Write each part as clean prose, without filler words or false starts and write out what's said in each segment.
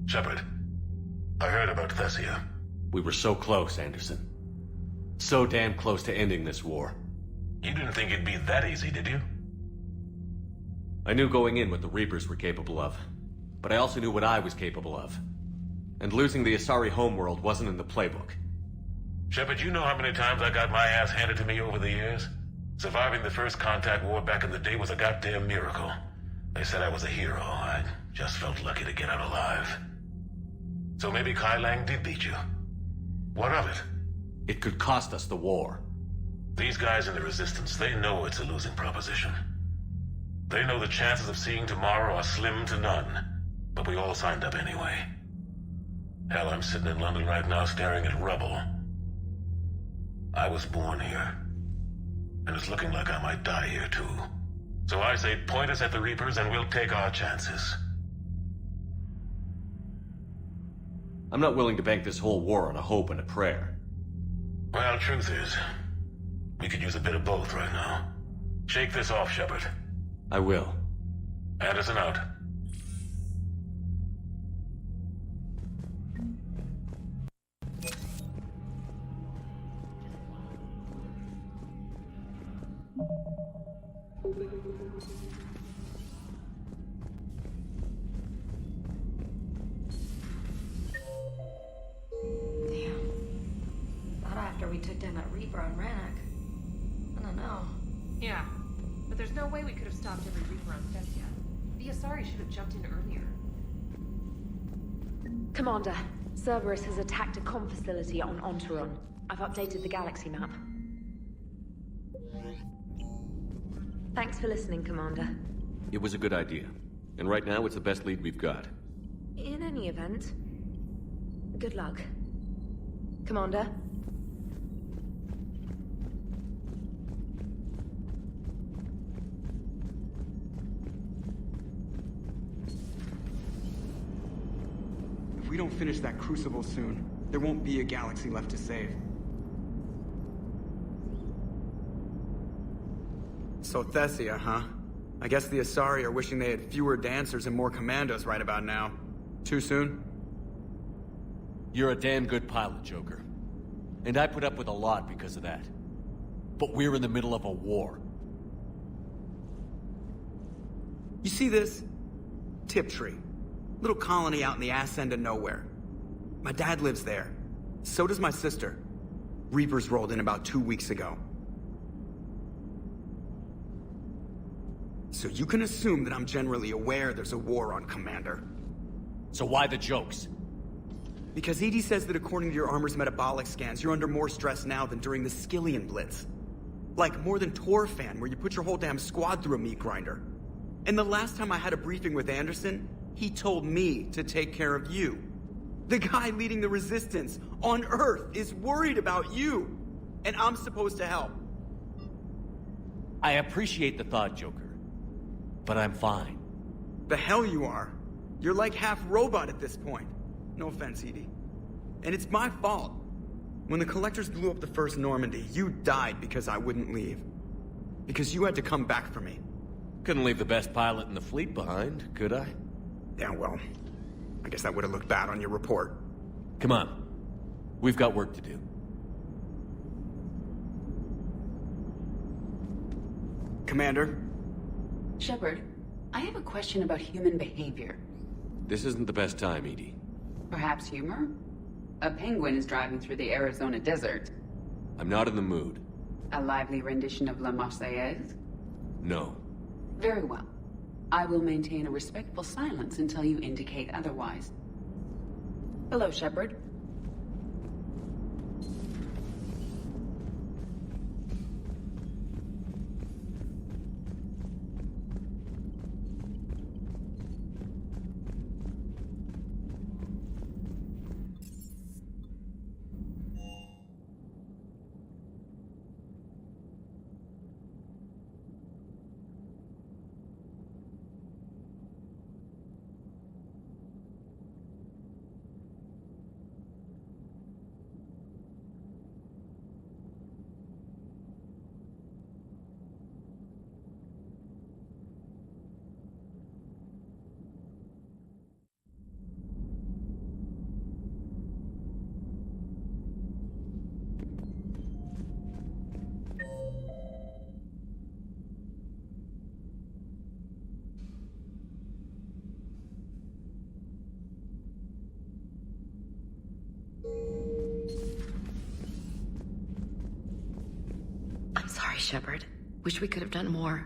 Shepard, I heard about Thessia. We were so close, Anderson. So damn close to ending this war. You didn't think it'd be that easy, did you? I knew going in what the Reapers were capable of, but I also knew what I was capable of. And losing the Asari homeworld wasn't in the playbook. Shepard, you know how many times I got my ass handed to me over the years? Surviving the first contact war back in the day was a goddamn miracle. They said I was a hero. I just felt lucky to get out alive. So maybe Kai Lang did beat you. What of it? It could cost us the war. These guys in the Resistance, they know it's a losing proposition. They know the chances of seeing tomorrow are slim to none. But we all signed up anyway. Hell, I'm sitting in London right now staring at rubble. I was born here. And it's looking like I might die here too. So I say point us at the Reapers and we'll take our chances. I'm not willing to bank this whole war on a hope and a prayer. Well, truth is, we could use a bit of both right now. Shake this off, Shepard. I will. Anderson out. After we took down that Reaper on Rannoch. I don't know. Yeah, but there's no way we could have stopped every Reaper on Thessia. The Asari should have jumped in earlier. Commander, Cerberus has attacked a comm facility on Ontaron. I've updated the galaxy map. Thanks for listening, Commander. It was a good idea. And right now, it's the best lead we've got. In any event, good luck. Commander? If we don't finish that crucible soon, there won't be a galaxy left to save. So Thessia, huh? I guess the Asari are wishing they had fewer dancers and more commandos right about now. Too soon? You're a damn good pilot, Joker. And I put up with a lot because of that. But we're in the middle of a war. You see this? Tiptree. Little colony out in the ass end of nowhere. My dad lives there. So does my sister. Reapers rolled in about 2 weeks ago. So you can assume that I'm generally aware there's a war on, Commander. So why the jokes? Because EDI says that according to your armor's metabolic scans, you're under more stress now than during the Skillian Blitz. Like more than Torfan, where you put your whole damn squad through a meat grinder. And the last time I had a briefing with Anderson, he told me to take care of you. The guy leading the Resistance on Earth is worried about you. And I'm supposed to help. I appreciate the thought, Joker. But I'm fine. The hell you are. You're like half robot at this point. No offense, EDI. And it's my fault. When the Collectors blew up the first Normandy, you died because I wouldn't leave. Because you had to come back for me. Couldn't leave the best pilot in the fleet behind, could I? Yeah, well, I guess that would have looked bad on your report. Come on. We've got work to do. Commander? Shepard, I have a question about human behavior. This isn't the best time, EDI. Perhaps humor? A penguin is driving through the Arizona desert. I'm not in the mood. A lively rendition of La Marseillaise? No. Very well. I will maintain a respectful silence until you indicate otherwise. Hello, Shepard. Shepard. Wish we could have done more.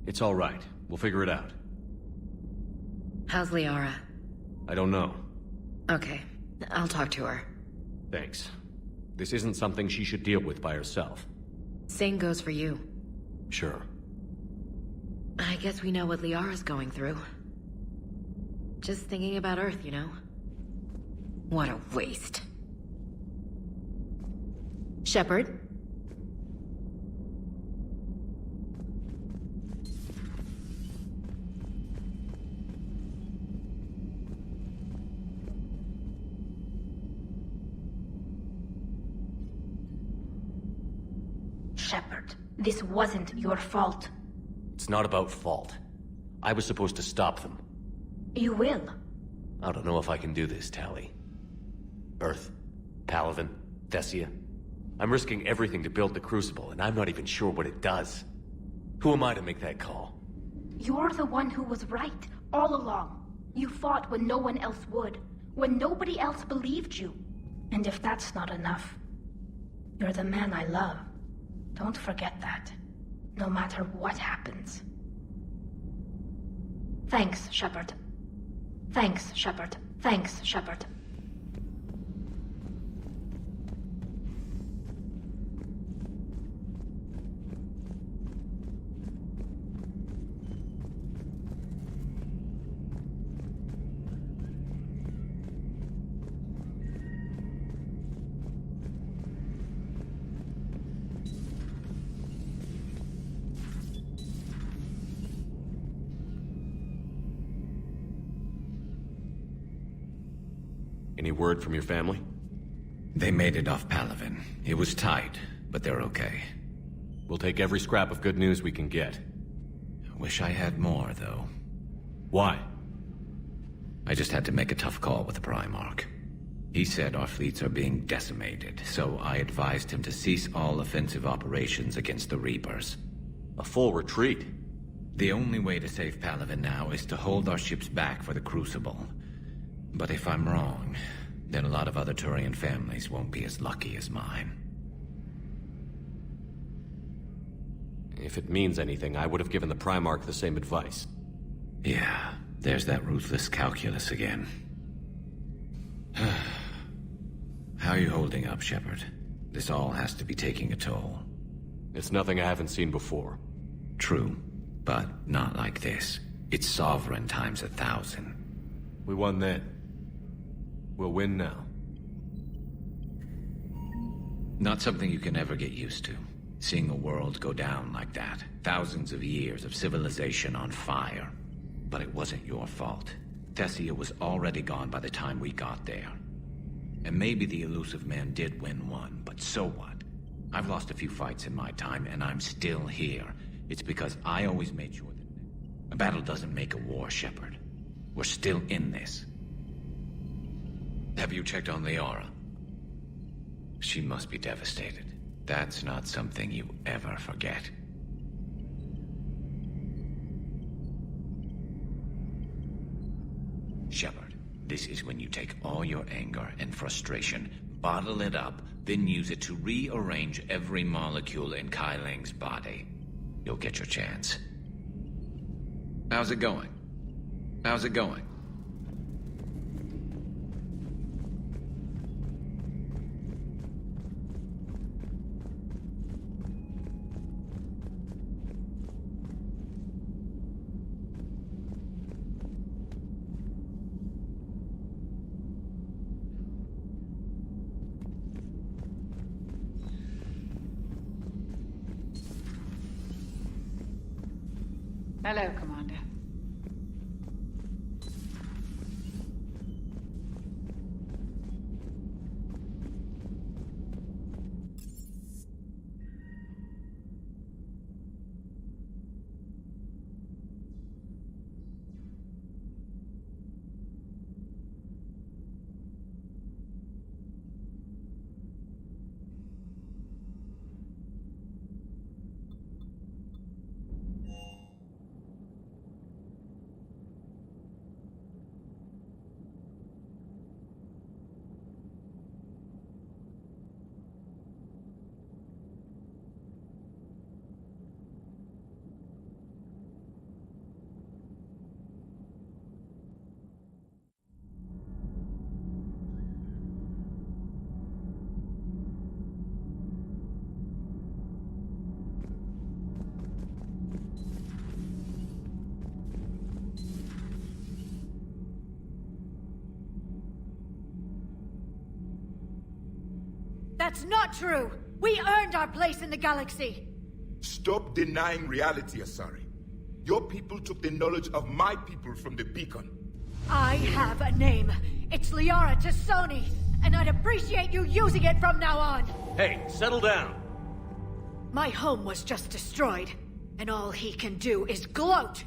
It's all right. We'll figure it out. How's Liara? I don't know. Okay, I'll talk to her. Thanks. This isn't something she should deal with by herself. Same goes for you. Sure. I guess we know what Liara's going through. Just thinking about Earth, you know? What a waste. Shepard? Shepard, this wasn't your fault. It's not about fault. I was supposed to stop them. You will. I don't know if I can do this, Tali. Earth, Palaven, Thessia. I'm risking everything to build the Crucible, and I'm not even sure what it does. Who am I to make that call? You're the one who was right, all along. You fought when no one else would, when nobody else believed you. And if that's not enough, you're the man I love. Don't forget that, no matter what happens. Thanks, Shepard. Thanks, Shepard. Thanks, Shepard. Any word from your family? They made it off Palaven. It was tight, but they're okay. We'll take every scrap of good news we can get. Wish I had more, though. Why? I just had to make a tough call with the Primarch. He said our fleets are being decimated, so I advised him to cease all offensive operations against the Reapers. A full retreat? The only way to save Palaven now is to hold our ships back for the Crucible. But if I'm wrong, then a lot of other Turian families won't be as lucky as mine. If it means anything, I would have given the Primarch the same advice. Yeah, there's that ruthless calculus again. How are you holding up, Shepard? This all has to be taking a toll. It's nothing I haven't seen before. True, but not like this. It's sovereign times 1,000. We won then. We'll win now. Not something you can ever get used to. Seeing a world go down like that. Thousands of years of civilization on fire. But it wasn't your fault. Thessia was already gone by the time we got there. And maybe the elusive man did win one, but so what? I've lost a few fights in my time, and I'm still here. It's because I always made sure that a battle doesn't make a war, Shepard. We're still in this. Have you checked on Liara? She must be devastated. That's not something you ever forget. Shepard, this is when you take all your anger and frustration, bottle it up, then use it to rearrange every molecule in Kai Ling's body. You'll get your chance. How's it going? How's it going? Hello, Commander. That's not true! We earned our place in the galaxy! Stop denying reality, Asari. Your people took the knowledge of my people from the beacon. I have a name. It's Liara Tassoni, and I'd appreciate you using it from now on! Hey, settle down! My home was just destroyed, and all he can do is gloat!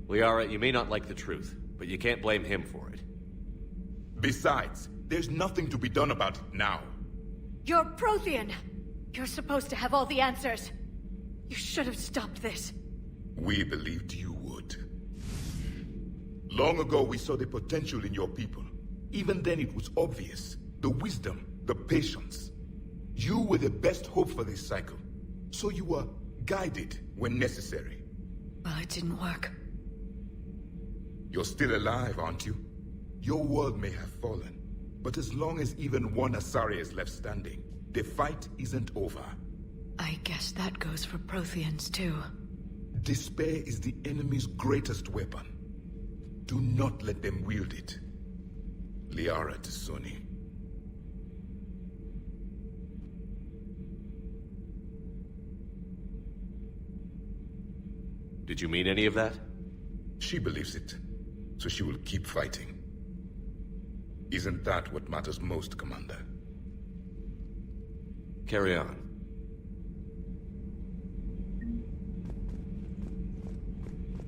Liara, you may not like the truth, but you can't blame him for it. Besides, there's nothing to be done about it now. You're Prothean! You're supposed to have all the answers! You should have stopped this. We believed you would. Long ago, we saw the potential in your people. Even then, it was obvious. The wisdom, the patience. You were the best hope for this cycle. So you were guided when necessary. Well, it didn't work. You're still alive, aren't you? Your world may have fallen, but as long as even one Asari is left standing, the fight isn't over. I guess that goes for Protheans, too. Despair is the enemy's greatest weapon. Do not let them wield it. Liara Tassoni. Did you mean any of that? She believes it, so she will keep fighting. Isn't that what matters most, Commander? Carry on.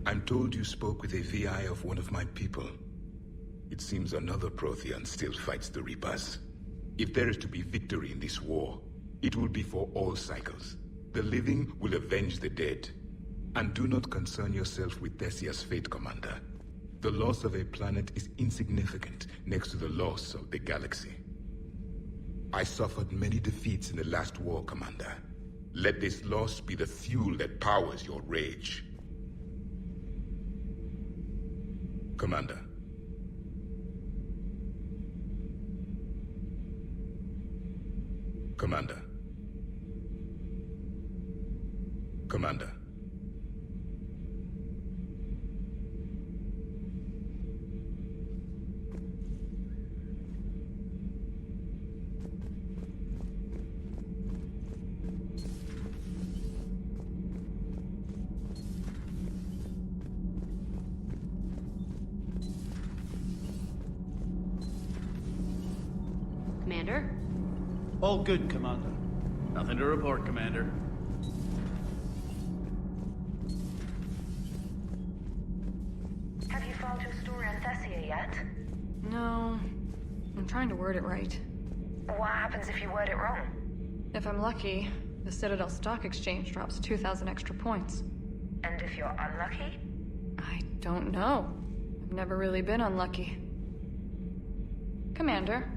I'm told you spoke with a VI of one of my people. It seems another Prothean still fights the Reapers. If there is to be victory in this war, it will be for all cycles. The living will avenge the dead. And do not concern yourself with Thessia's fate, Commander. The loss of a planet is insignificant next to the loss of the galaxy. I suffered many defeats in the last war, Commander. Let this loss be the fuel that powers your rage. Commander. Commander. Commander. Commander? All good, Commander. Nothing to report, Commander. Have you found your story on Thessia yet? No. I'm trying to word it right. What happens if you word it wrong? If I'm lucky, the Citadel Stock Exchange drops 2,000 extra points. And if you're unlucky? I don't know. I've never really been unlucky. Commander?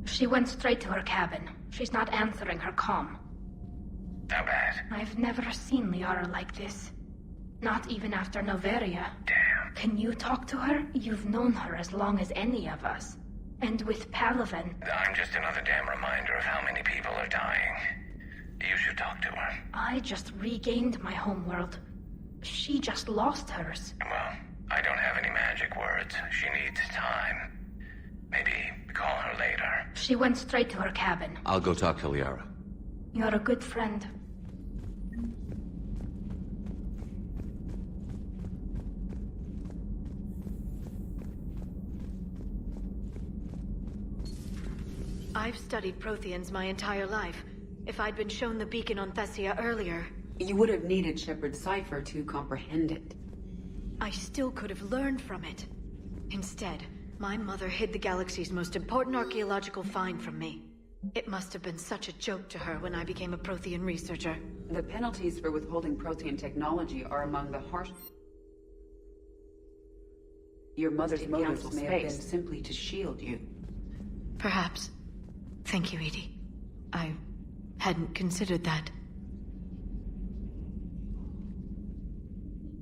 She went straight to her cabin. She's not answering her comm. How bad? I've never seen Liara like this. Not even after Noveria. Damn. Can you talk to her? You've known her as long as any of us. And with Palaven. I'm just another damn reminder of how many people are dying. You should talk to her. I just regained my homeworld. She just lost hers. Well, I don't have any magic words. She needs time. Maybe call her later. She went straight to her cabin. I'll go talk to Liara. You're a good friend. I've studied Protheans my entire life. If I'd been shown the beacon on Thessia earlier... You would have needed Shepard's cipher to comprehend it. I still could have learned from it. Instead, my mother hid the galaxy's most important archaeological find from me. It must have been such a joke to her when I became a Prothean researcher. The penalties for withholding Prothean technology are among the harsh... Your mother's motives may have been simply to shield you. Perhaps. Thank you, Edie. I hadn't considered that.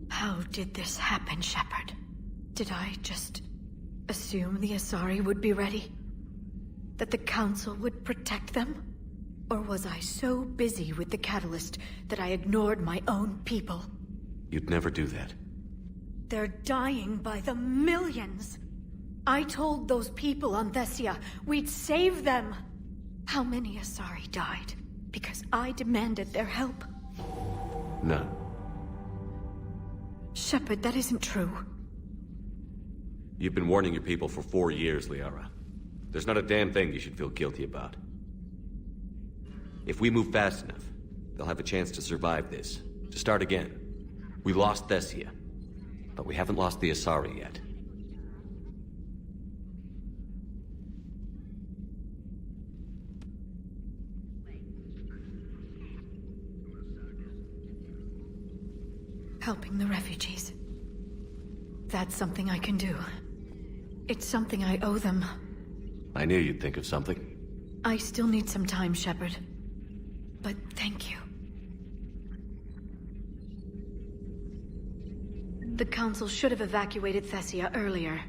How did this happen, Shepard? Did I just assume the Asari would be ready? That the Council would protect them? Or was I so busy with the Catalyst that I ignored my own people? You'd never do that. They're dying by the millions. I told those people on Thessia we'd save them. How many Asari died because I demanded their help? None. Shepard, that isn't true. You've been warning your people for 4 years, Liara. There's not a damn thing you should feel guilty about. If we move fast enough, they'll have a chance to survive this. To start again. We lost Thessia, but we haven't lost the Asari yet. Helping the refugees. That's something I can do. It's something I owe them. I knew you'd think of something. I still need some time, Shepard. But thank you. The Council should have evacuated Thessia earlier.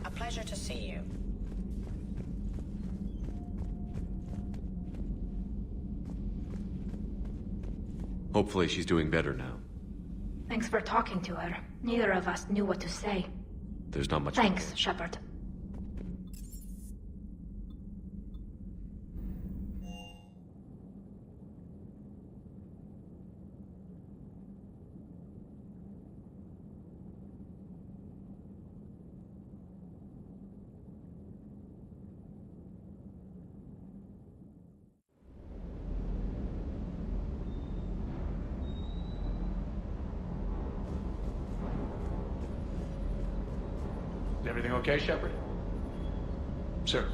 A pleasure to see you. Hopefully she's doing better now. Thanks for talking to her. Neither of us knew what to say. There's not much. Thanks, Shepard. Is everything okay, Shepard? Sir.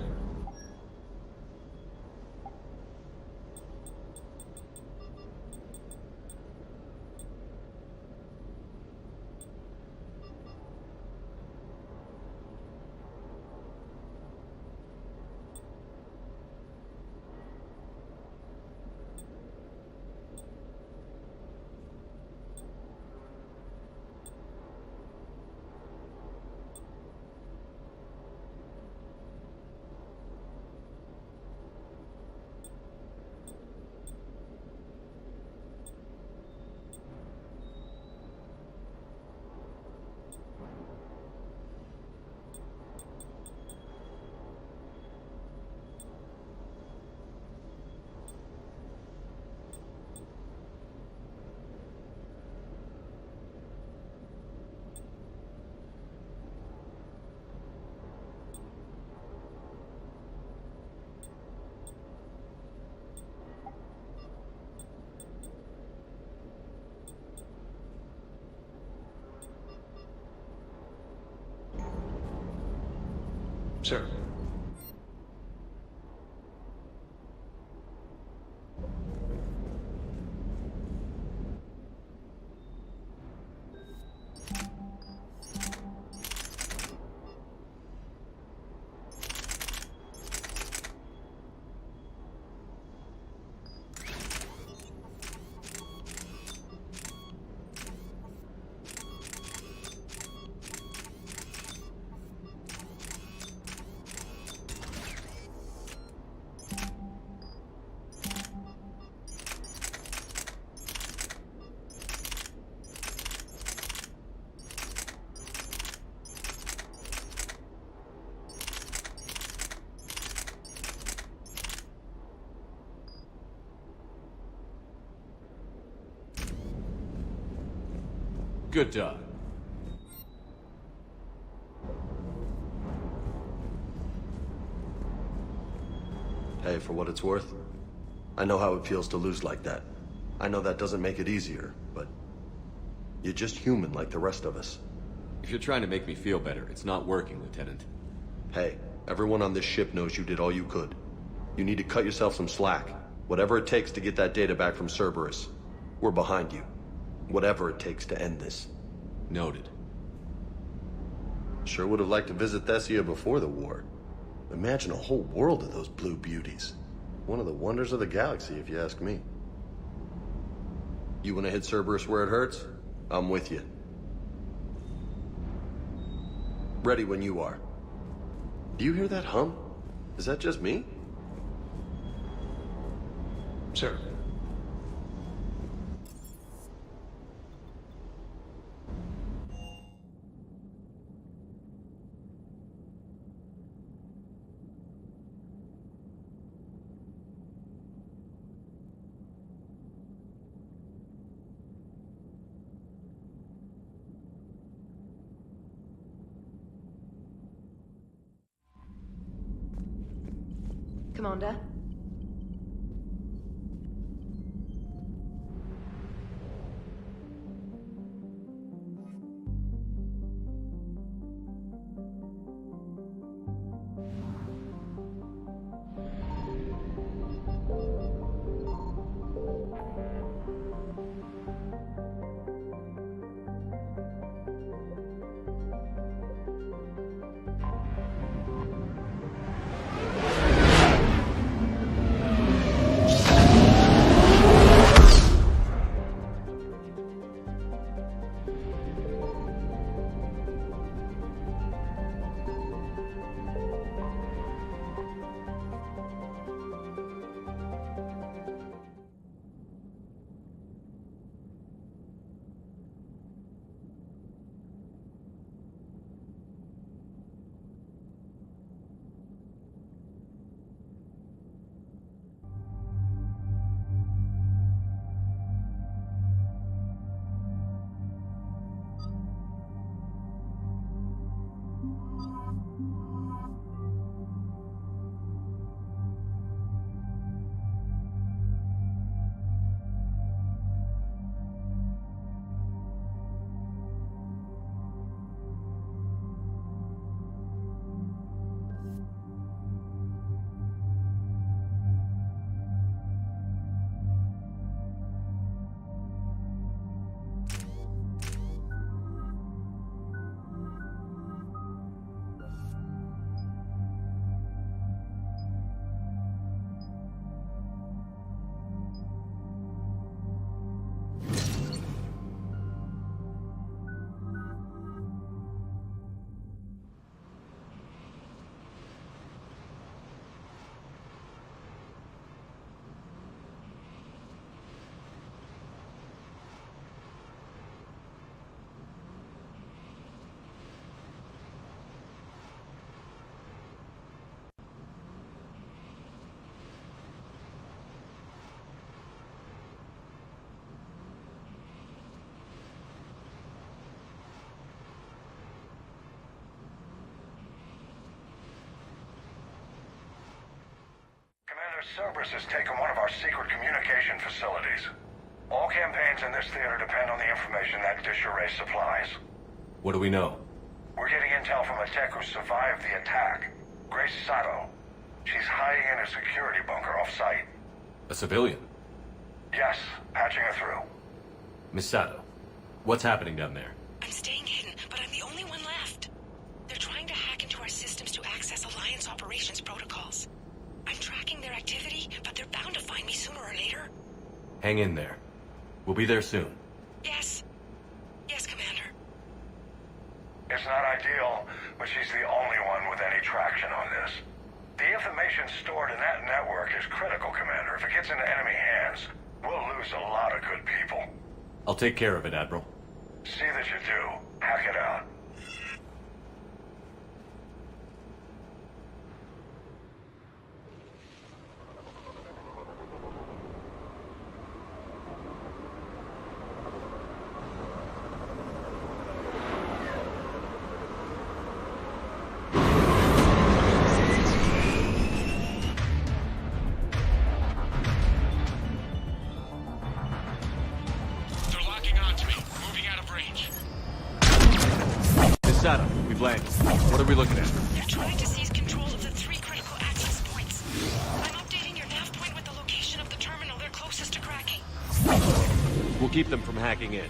Sir. Good job. Hey, for what it's worth, I know how it feels to lose like that. I know that doesn't make it easier, but you're just human like the rest of us. If you're trying to make me feel better, it's not working, Lieutenant. Hey, everyone on this ship knows you did all you could. You need to cut yourself some slack. Whatever it takes to get that data back from Cerberus. We're behind you. Whatever it takes to end this. Noted. Sure would have liked to visit Thessia before the war. Imagine a whole world of those blue beauties. One of the wonders of the galaxy, if you ask me. You want to hit Cerberus where it hurts? I'm with you. Ready when you are. Do you hear that hum? Is that just me? Sir. Commander? Cerberus has taken one of our secret communication facilities. All campaigns in this theater depend on the information that dish array supplies. What do we know? We're getting intel from a tech who survived the attack. Grace Sato. She's hiding in a security bunker off-site. A civilian? Yes, patching her through. Miss Sato, what's happening down there? I'm staying hidden, but I'm the only one left. They're trying to hack into our systems to access Alliance operations protocols. I'm tracking their activity, but they're bound to find me sooner or later. Hang in there. We'll be there soon. Yes. Yes, Commander. It's not ideal, but she's the only one with any traction on this. The information stored in that network is critical, Commander. If it gets into enemy hands, we'll lose a lot of good people. I'll take care of it, Admiral. See that you do. Hack it out. Sato, we've landed. What are we looking at? They're trying to seize control of the 3 critical access points. I'm updating your nav point with the location of the We'll keep them from hacking in.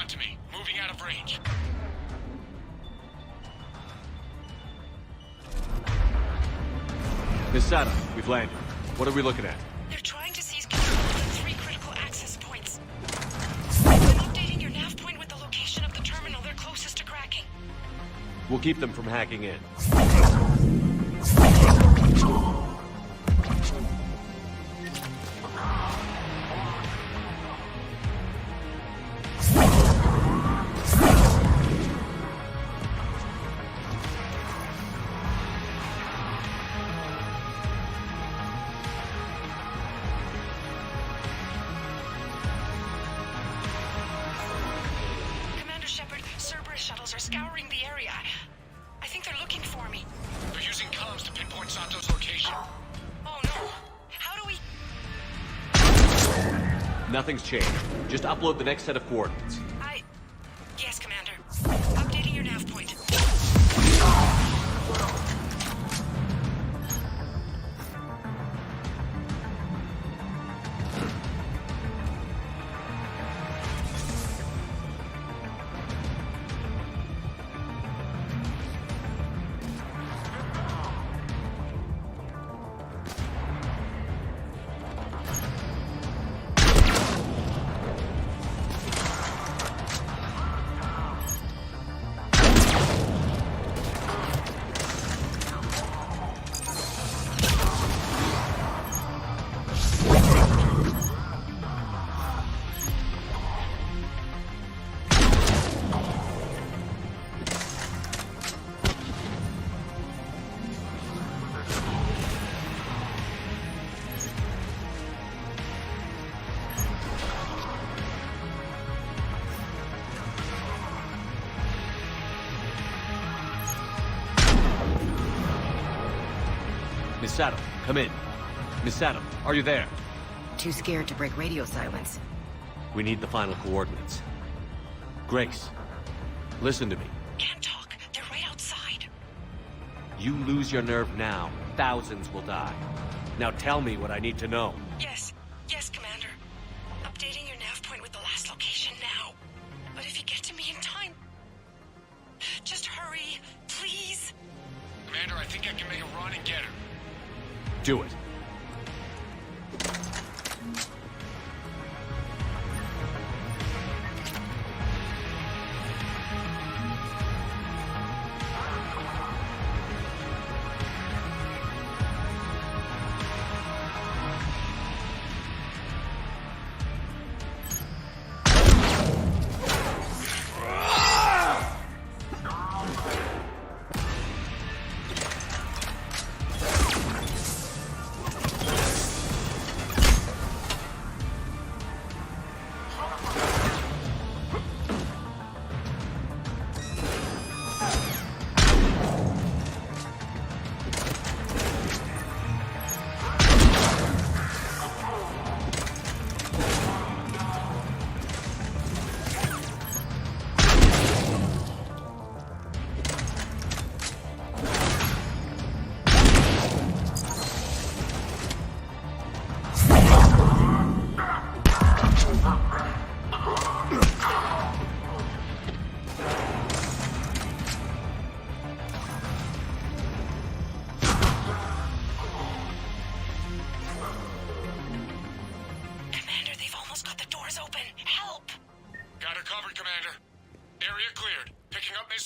To me, moving out of range. Miss Sada, we've landed. What are we looking at? They're trying to seize control of the 3 critical access points. I'm updating your nav point with the location of the terminal they're closest to cracking. We'll keep them from hacking in. Shuttles are scouring the area. I think they're looking for me. They're using comms to pinpoint Santo's location. Oh no. How do we... Nothing's changed. Just upload the next set of coordinates. Yes, Commander. Updating your nav point. Miss Saddam, come in. Miss Saddam, are you there? Too scared to break radio silence. We need the final coordinates. Grace, listen to me. Can't talk. They're right outside. You lose your nerve now, thousands will die. Now tell me what I need to know. Yes. Yes, Commander. Updating your nav point with the last location now. But if you get to me in time... Just hurry, please. Commander, I think I can make a run and get her. Do it.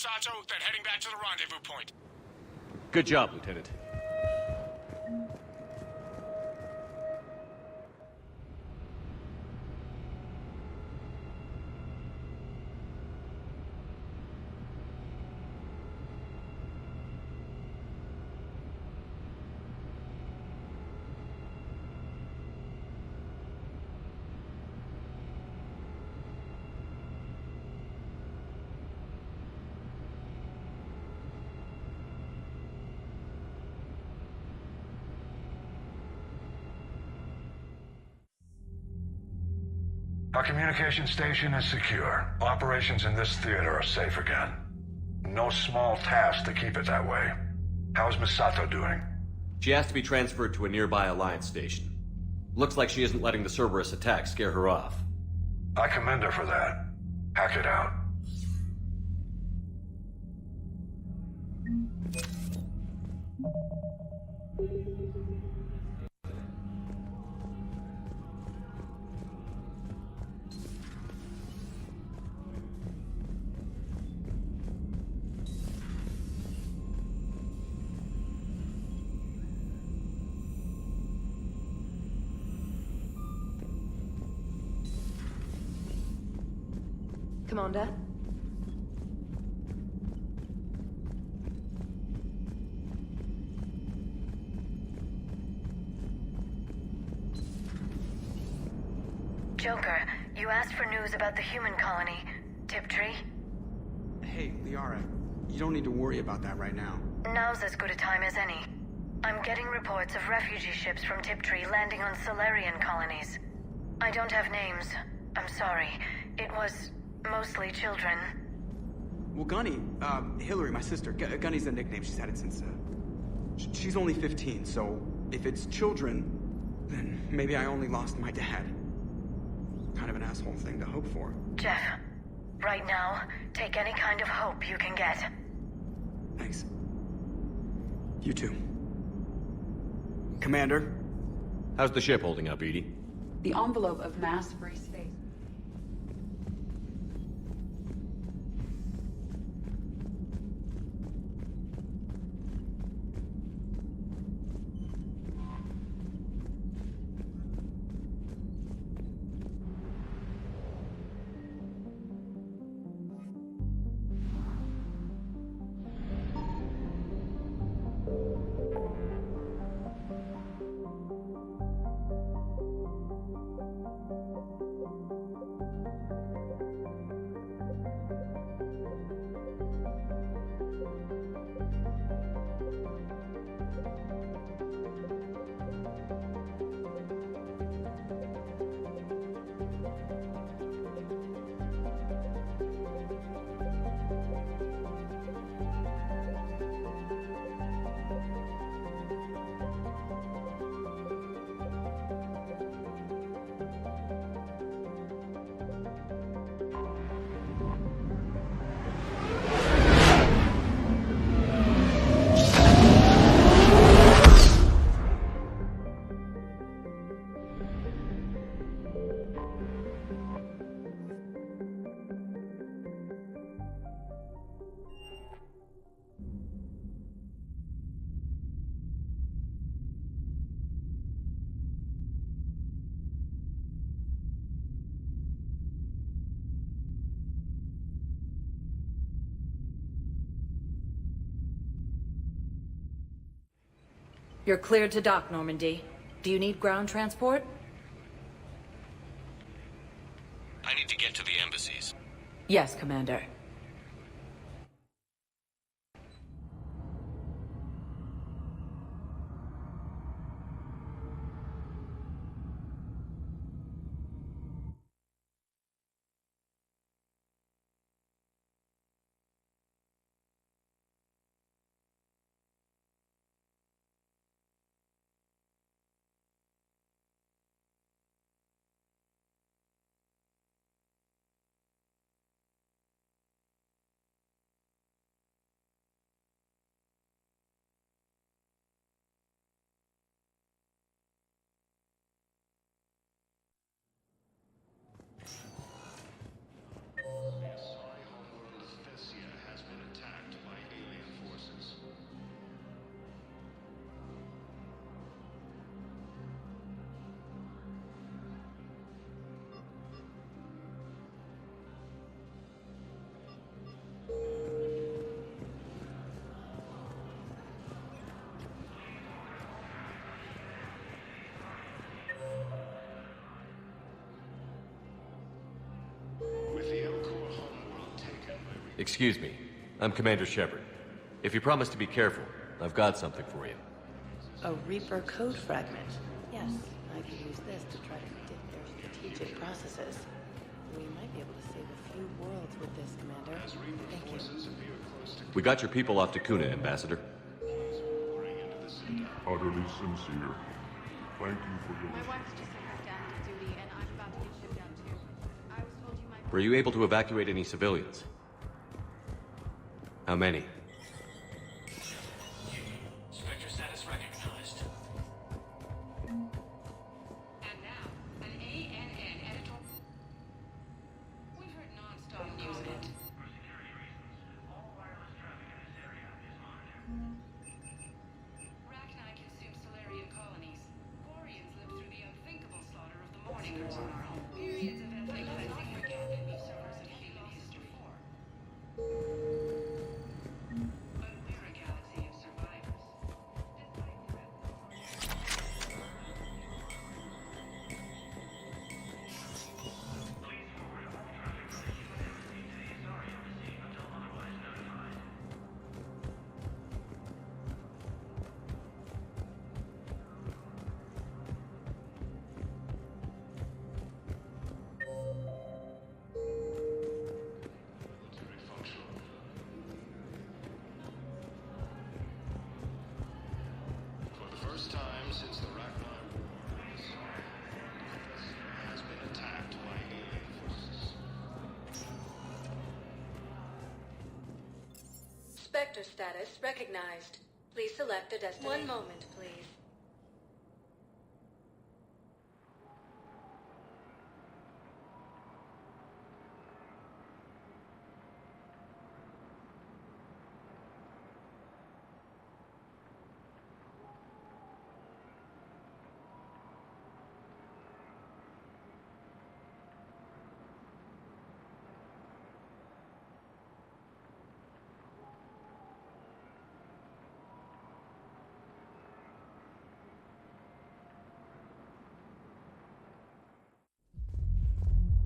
Sato, then heading back to the rendezvous point. Good job, Lieutenant. Our communication station is secure. Operations in this theater are safe again. No small task to keep it that way. How's Miss Sato doing? She has to be transferred to a nearby Alliance station. Looks like she isn't letting the Cerberus attack scare her off. I commend her for that. Hack it out. Commander? Joker, you asked for news about the human colony, Tiptree. Hey, Liara, you don't need to worry about that right now. Now's as good a time as any. I'm getting reports of refugee ships from Tiptree landing on Solarian colonies. I don't have names. I'm sorry. It was mostly children. Well, Gunny, Hillary, my sister, Gunny's a nickname. She's had it since, she's only 15, so if it's children, then maybe I only lost my dad. Kind of an asshole thing to hope for. Jeff, right now, take any kind of hope you can get. Thanks. You too. Commander? How's the ship holding up, Edie? The envelope of mass-free space. You're cleared to dock, Normandy. Do you need ground transport? I need to get to the embassies. Yes, Commander. Excuse me. I'm Commander Shepard. If you promise to be careful, I've got something for you. A Reaper code fragment. Yes, I could use this to try to predict their strategic processes. We might be able to save a few worlds with this, Commander. Thank you. We got your people off Takuna, Ambassador. Utterly sincere. Thank you for your... My wife's just sent back down to duty, and I'm about to get shipped out too. I was told you might... Were you able to evacuate any civilians? How many? Spectre status recognized. And now, an ANN editor. We've heard non-stop news of it. Rachni consumes Solarian colonies. Quarians live through the unthinkable slaughter of the Morningers. Periods of ethnic cleansing forget and leave survivors of human history. But we're a galaxy of survivors. For the first time since the Rachni Wars, has been attacked by alien forces. Spectre status recognized. Please select a destination. One moment, please.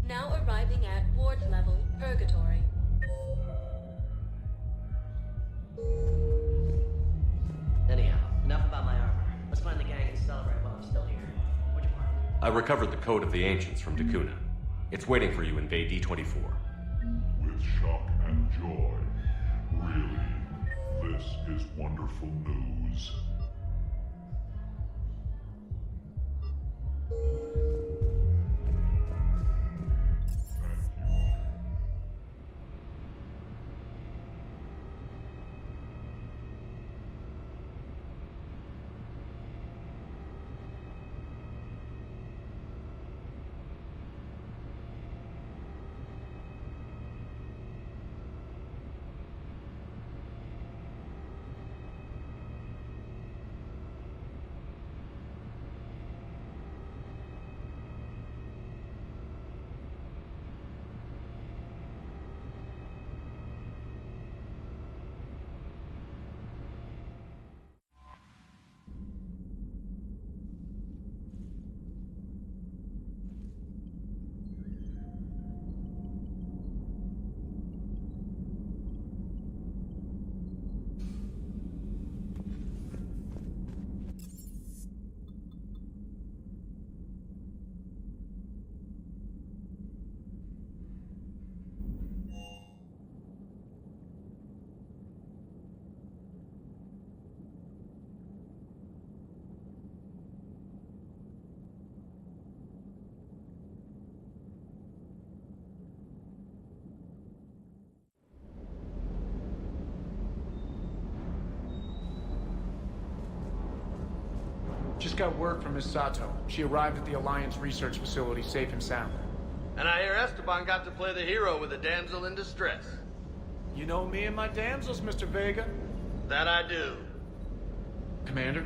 Now arriving at ward level purgatory. Anyhow, enough about my armor. Let's find the gang and celebrate while I'm still here. Which part? I recovered the code of the ancients from Takuna. It's waiting for you in Bay D-24. With shock and joy. Really, this is wonderful news. Just got word from Miss Sato. She arrived at the Alliance research facility safe and sound. And I hear Esteban got to play the hero with a damsel in distress. You know me and my damsels, Mr. Vega. That I do. Commander?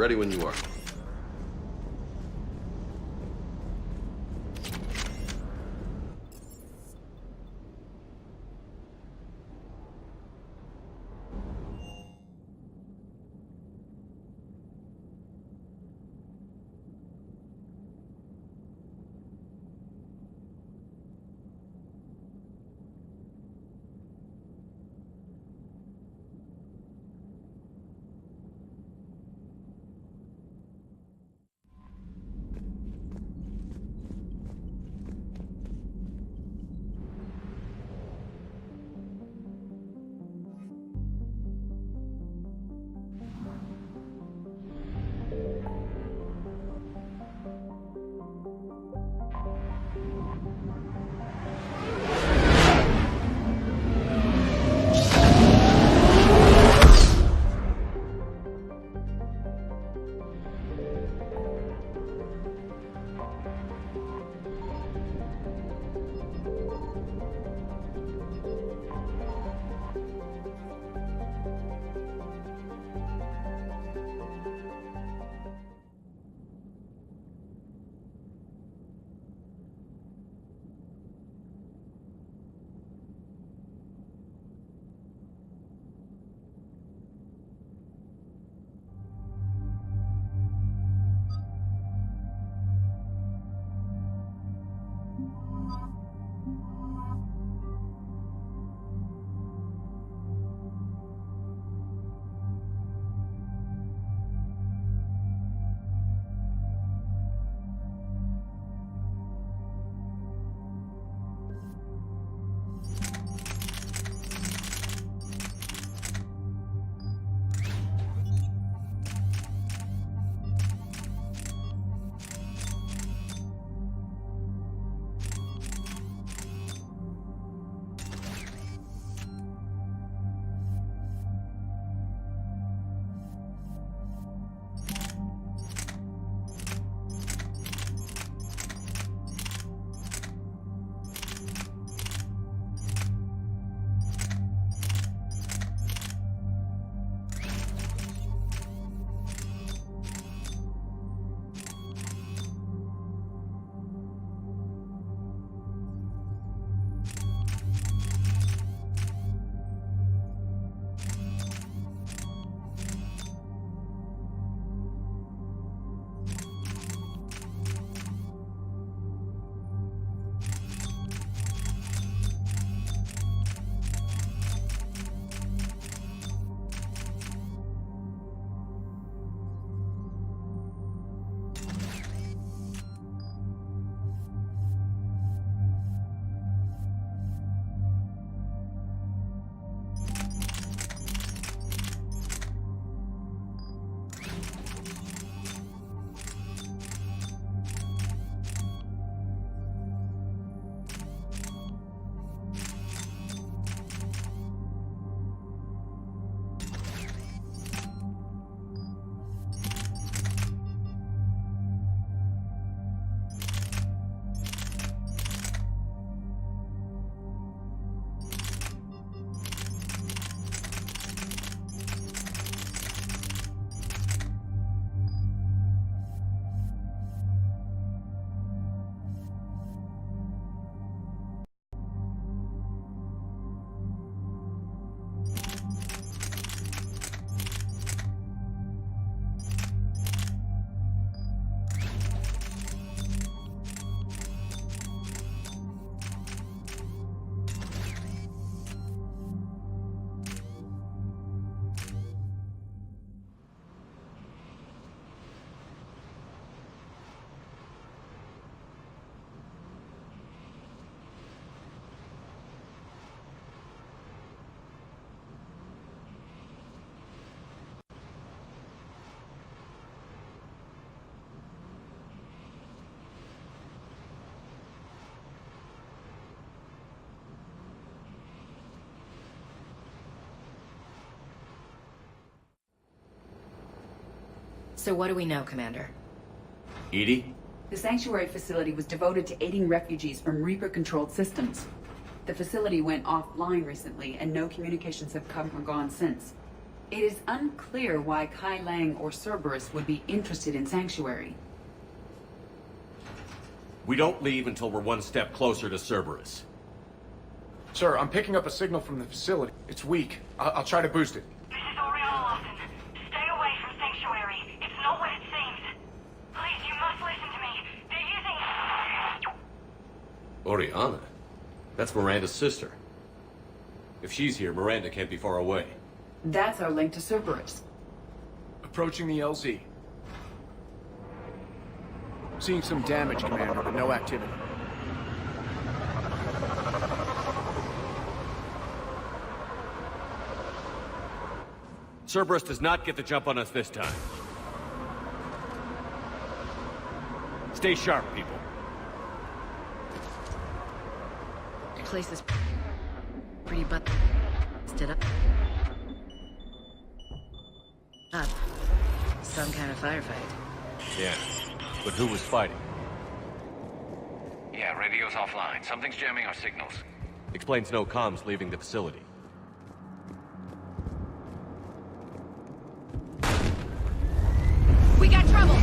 Ready when you are. So what do we know, Commander? Edie? The sanctuary facility was devoted to aiding refugees from Reaper-controlled systems. The facility went offline recently, and no communications have come or gone since. It is unclear why Kai Lang or Cerberus would be interested in Sanctuary. We don't leave until we're one step closer to Cerberus. Sir, I'm picking up a signal from the facility. It's weak. I'll try to boost it. This is Oriana Lawson. Stay away from Sanctuary. It's not what it seems. Please, you must listen to me. They're using... Oriana? That's Miranda's sister. If she's here, Miranda can't be far away. That's our link to Cerberus. Approaching the LZ. Seeing some damage, Commander, but no activity. Cerberus does not get the jump on us this time. Stay sharp, people. The place is pretty busted up. Some kind of firefight. Yeah, but who was fighting? Yeah, radio's offline. Something's jamming our signals. Explains no comms leaving the facility. We got trouble!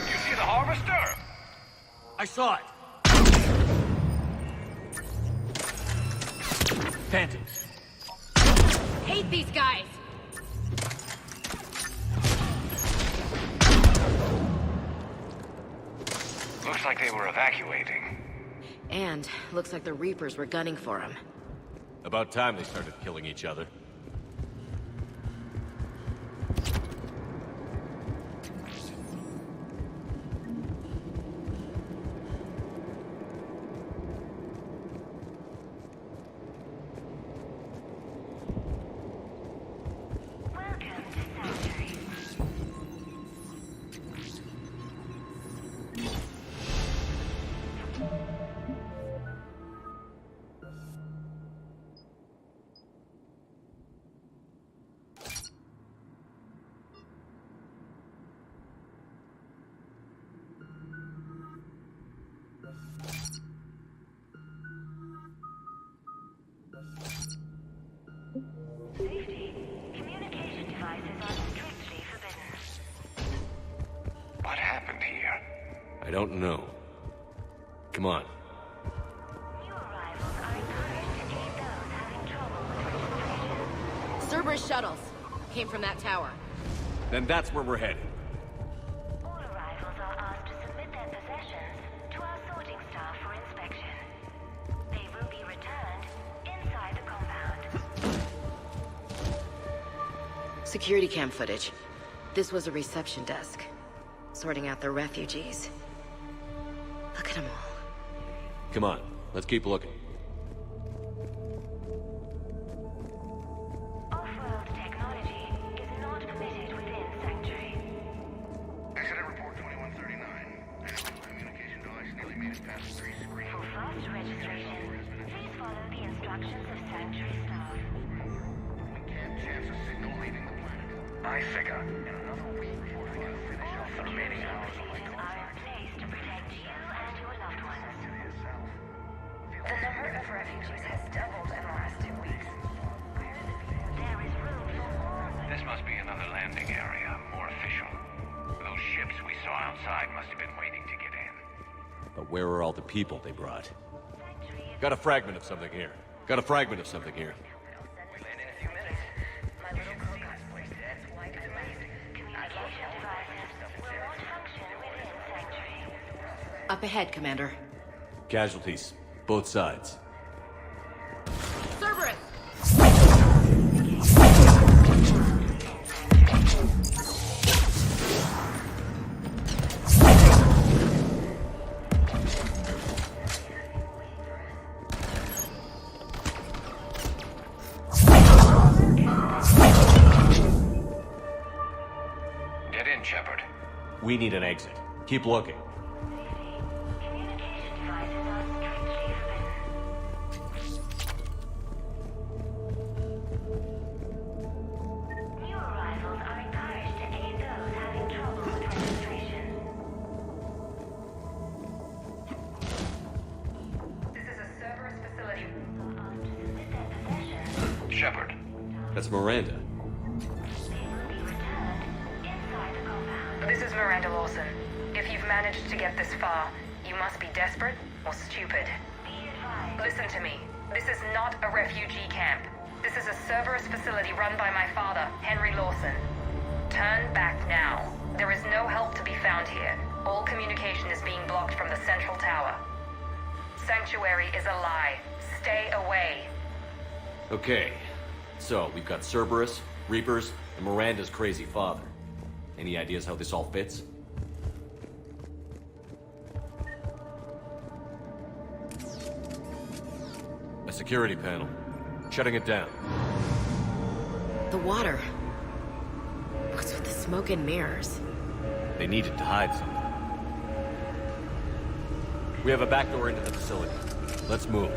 You see the harvester? I saw it! Phantoms. Hate these guys! Looks like they were evacuating. And looks like the Reapers were gunning for him. About time they started killing each other. Safety. Communication devices are strictly forbidden. What happened here? I don't know. Come on. New arrivals are encouraged to aid those having trouble with registration. Cerberus shuttles came from that tower. Then that's where we're headed. All arrivals are asked to submit their possessions to our sorting staff for inspection. They will be returned inside the compound. Security cam footage. This was a reception desk, sorting out the refugees. Look at them all. Come on, let's keep looking. Off-world technology is not permitted within Sanctuary. Accident report 2139. Communication device nearly made it past the pre-screen. For fast registration, please follow the instructions of Sanctuary staff. We can't chance a signal leaving the planet. I figure in another week before we can finish off the remaining hours of my Procedures are in place to protect you and your loved ones. The number of refugees has doubled in the last 2 weeks. There is room for more. This must be another landing area, more official. Those ships we saw outside must have been waiting to get in. But where are all the people they brought? Got a fragment of something here. Got a fragment of something here. We land in a few minutes. My little girl got wasted. That's why I left. Communication devices will not function within Sanctuary. Up ahead, Commander. Casualties. Both sides. Cerberus! Get in, Shepard. We need an exit. Keep looking. Communication devices are strictly forbidden. New arrivals are encouraged to aid those having trouble with registration. That's Miranda. This is Miranda Lawson. If you've managed to get this far, you must be desperate or stupid. Listen to me. This is not a refugee camp. This is a Cerberus facility run by my father, Henry Lawson. Turn back now. There is no help to be found here. All communication is being blocked from the central tower. Sanctuary is a lie. Stay away. Okay. So, we've got Cerberus, Reapers, and Miranda's crazy father. Any ideas how this all fits? A security panel. Shutting it down. The water. What's with the smoke and mirrors? They needed to hide something. We have a back door into the facility. Let's move.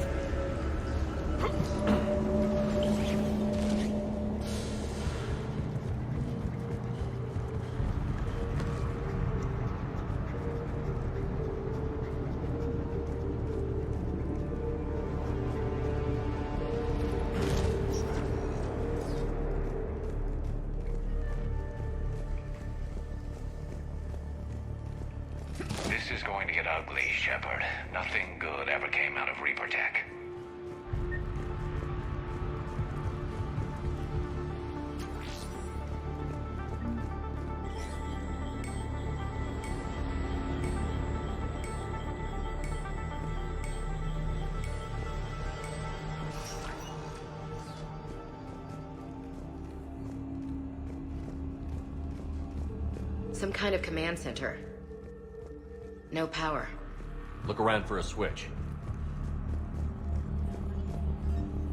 This is going to get ugly, Shepard. Nothing good ever came out of Reaper Tech. Some kind of command center. No power. Look around for a switch.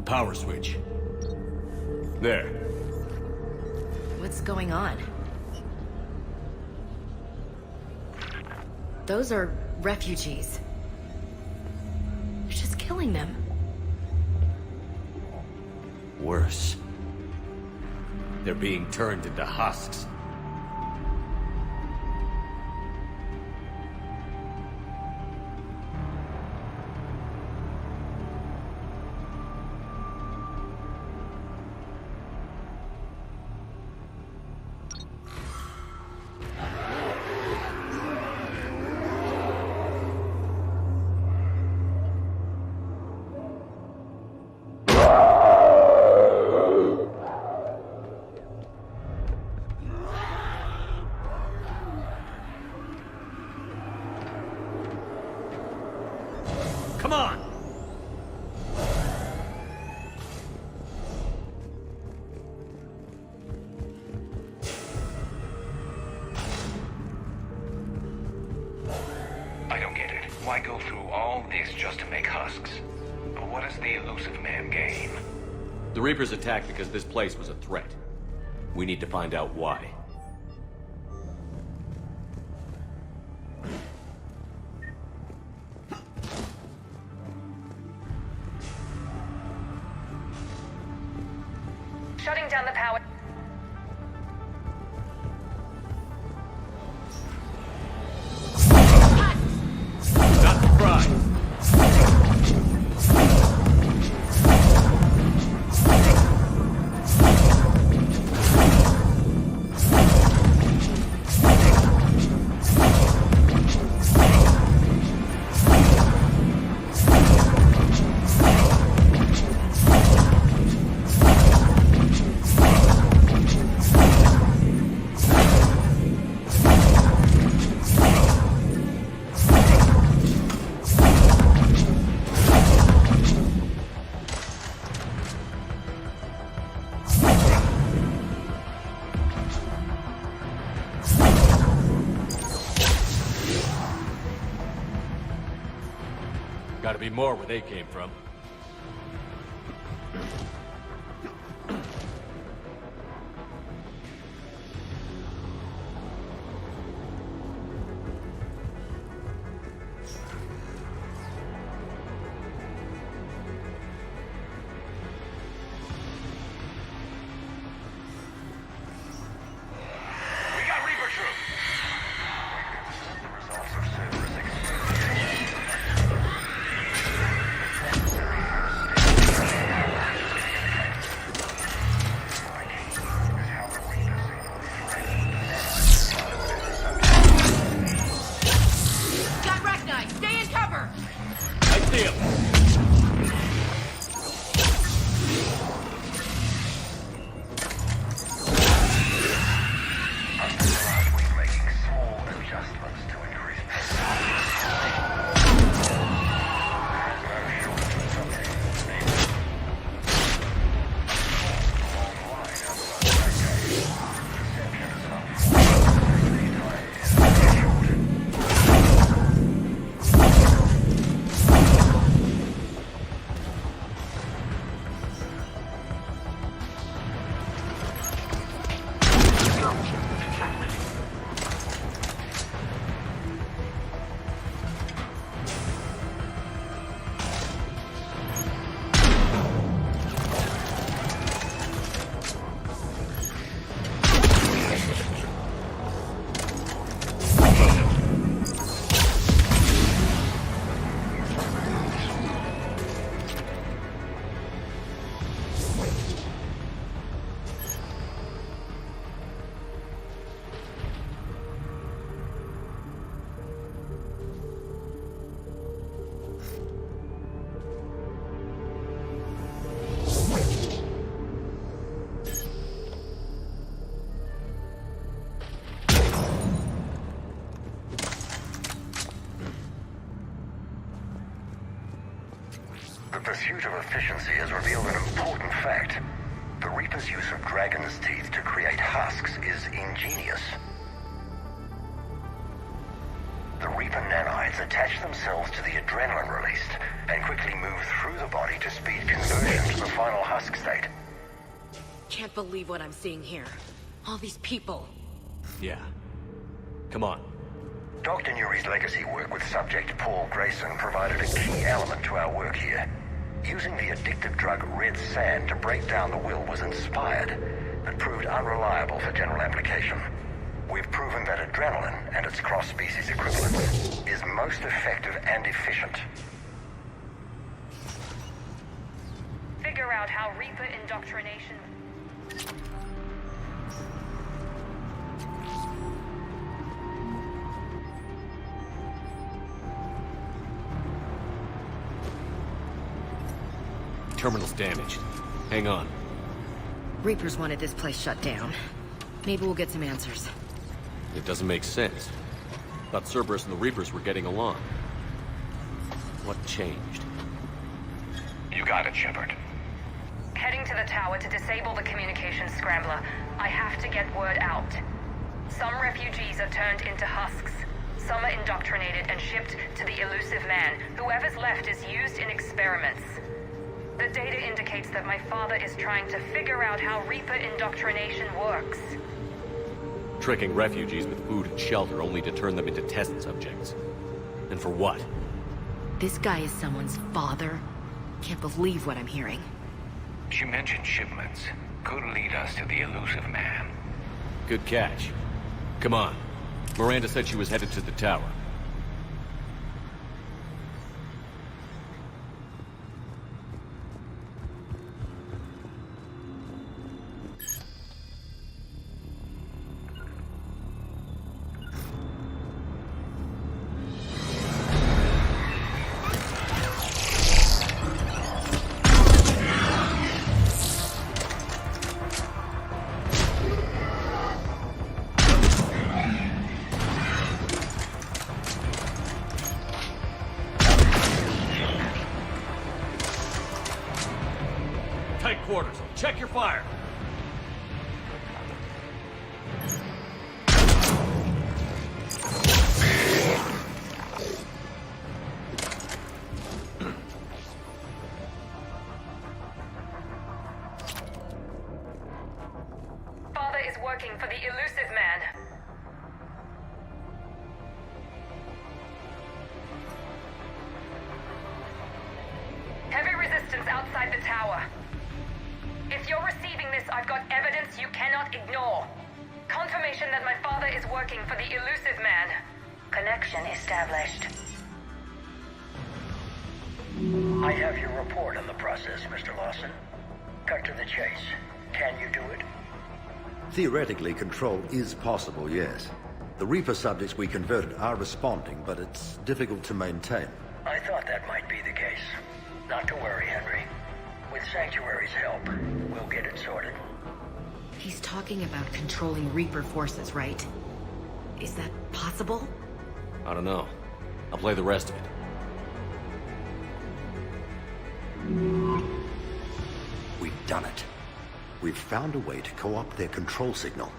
Power switch. There. What's going on? Those are refugees. You're just killing them. Worse. They're being turned into husks. Come on! I don't get it. Why go through all this just to make husks? What does the elusive man gain? The Reapers attacked because this place was a threat. We need to find out why. Shutting down the power. Not surprised. Gotta be more where they came from. We got Reaper troops! The results of Cerberus pursuit of efficiency has revealed an important fact. The Reaper's use of dragon's teeth to create husks is ingenious. The Reaper nanites attach themselves to the adrenaline released and quickly move through the body to speed conversion to the final husk state. Can't believe what I'm seeing here. All these people. Yeah. Come on. Dr. Nuri's legacy work with subject Paul Grayson provided a key element to our work here. Using the addictive drug red sand to break down the will was inspired, but proved unreliable for general application. We've proven that adrenaline and its cross-species equivalents is most effective and efficient. Figure out how Reaper indoctrination... Terminal's damaged. Hang on. Reapers wanted this place shut down. Maybe we'll get some answers. It doesn't make sense. Thought Cerberus and the Reapers were getting along. What changed? You got it, Shepard. Heading to the tower to disable the communications scrambler. I have to get word out. Some refugees are turned into husks. Some are indoctrinated and shipped to the elusive man. Whoever's left is used in experiments. The data indicates that my father is trying to figure out how Reaper indoctrination works. Tricking refugees with food and shelter only to turn them into test subjects. And for what? This guy is someone's father? Can't believe what I'm hearing. She mentioned shipments. Could lead us to the elusive man. Good catch. Come on. Miranda said she was headed to the tower. Tight quarters. Check your fire. Father is working for the elusive man. Heavy resistance outside the tower. If you're receiving this, I've got evidence you cannot ignore. Confirmation that my father is working for the elusive man. Connection established. I have your report on the process, Mr. Lawson. Cut to the chase. Can you do it? Theoretically, control is possible, yes. The Reaper subjects we converted are responding, but it's difficult to maintain. I thought that might be the case. Not to worry, Henry. With Sanctuary's help, we'll get it sorted. He's talking about controlling Reaper forces, right? Is that possible? I don't know. I'll play the rest of it. We've done it. We've found a way to co-opt their control signal.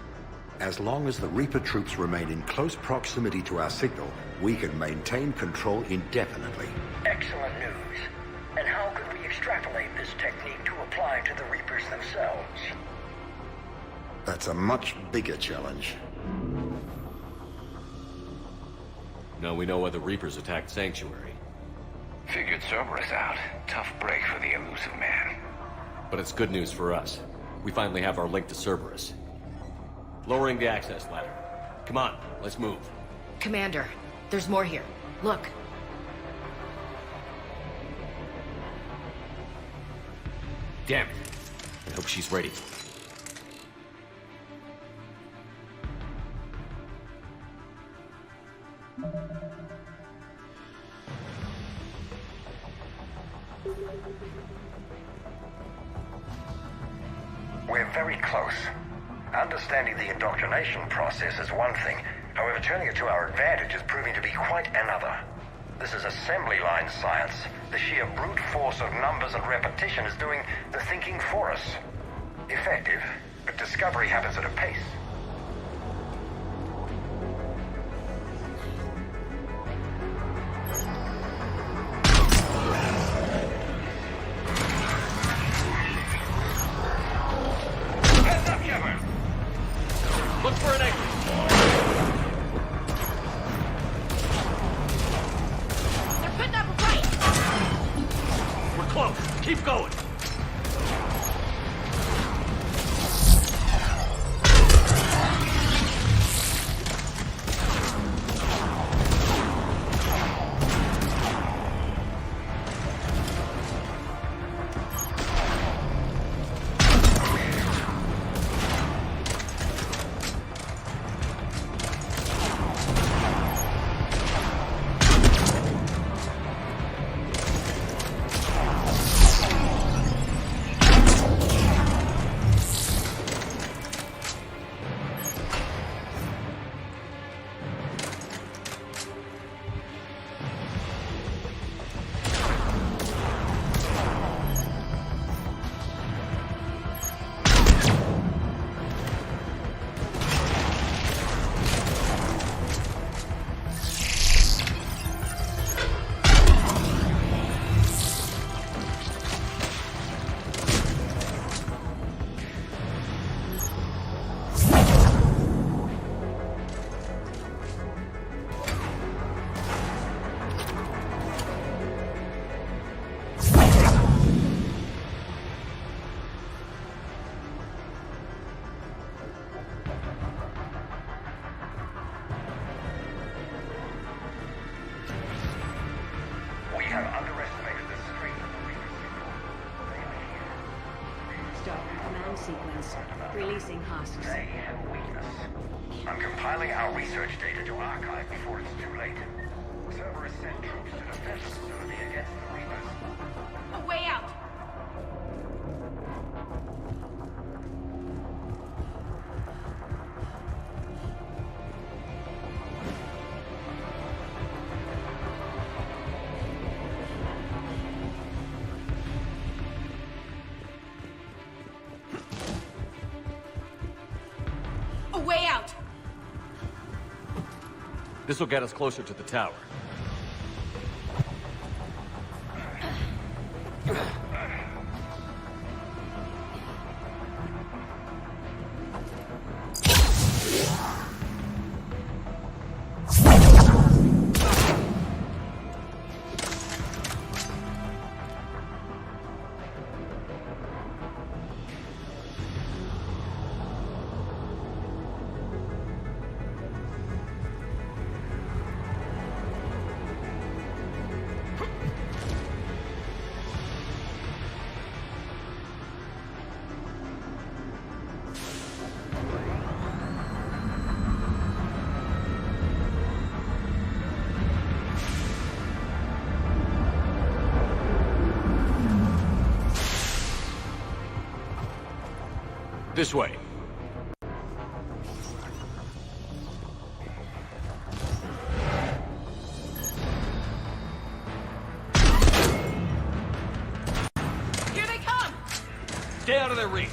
As long as the Reaper troops remain in close proximity to our signal, we can maintain control indefinitely. Excellent news. And how could we extrapolate this technique to apply to the Reapers themselves? That's a much bigger challenge. Now we know why the Reapers attacked Sanctuary. Figured Cerberus out. Tough break for the elusive man. But it's good news for us. We finally have our link to Cerberus. Lowering the access ladder. Come on, let's move. Commander, there's more here. Look. Damn it. I hope she's ready. We're very close. Understanding the indoctrination process is one thing. However, turning it to our advantage is proving to be quite another. This is assembly line science. The sheer brute force of numbers and repetition is doing the thinking for us. Effective, but discovery happens at a pace. Heads up, Shepard! Look for an exit! They're putting up a fight! We're close. Keep going. Sequence. Releasing husks. They have a weakness. I'm compiling our research data to archive before it's too late. Cerberus sent troops to defend the facility against the Reapers. A way out! A way out! This will get us closer to the tower. This way. Here they come! Stay out of their reach.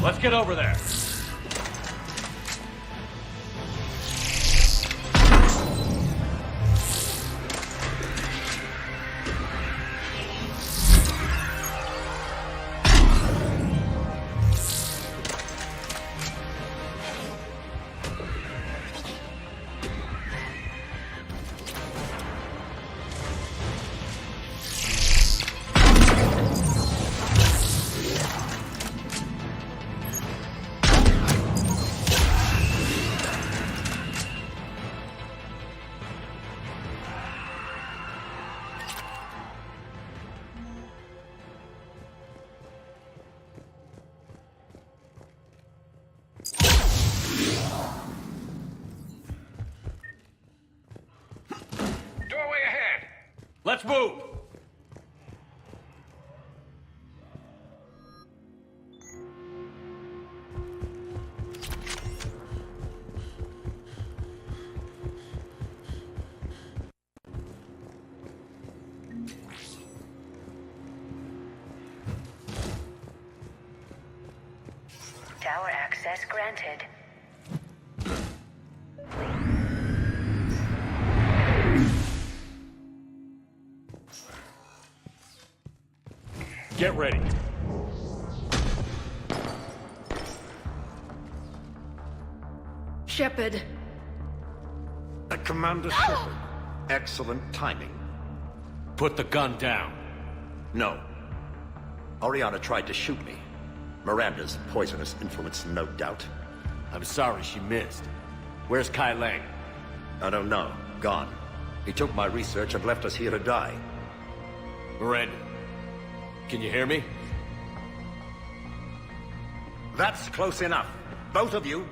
Let's get over there. Let's move! Tower access granted. Get ready. Shepard. Commander Shepard. Excellent timing. Put the gun down. No. Oriana tried to shoot me. Miranda's poisonous influence, no doubt. I'm sorry she missed. Where's Kai Lang? I don't know. Gone. He took my research and left us here to die. Miranda, can you hear me? That's close enough. Both of you.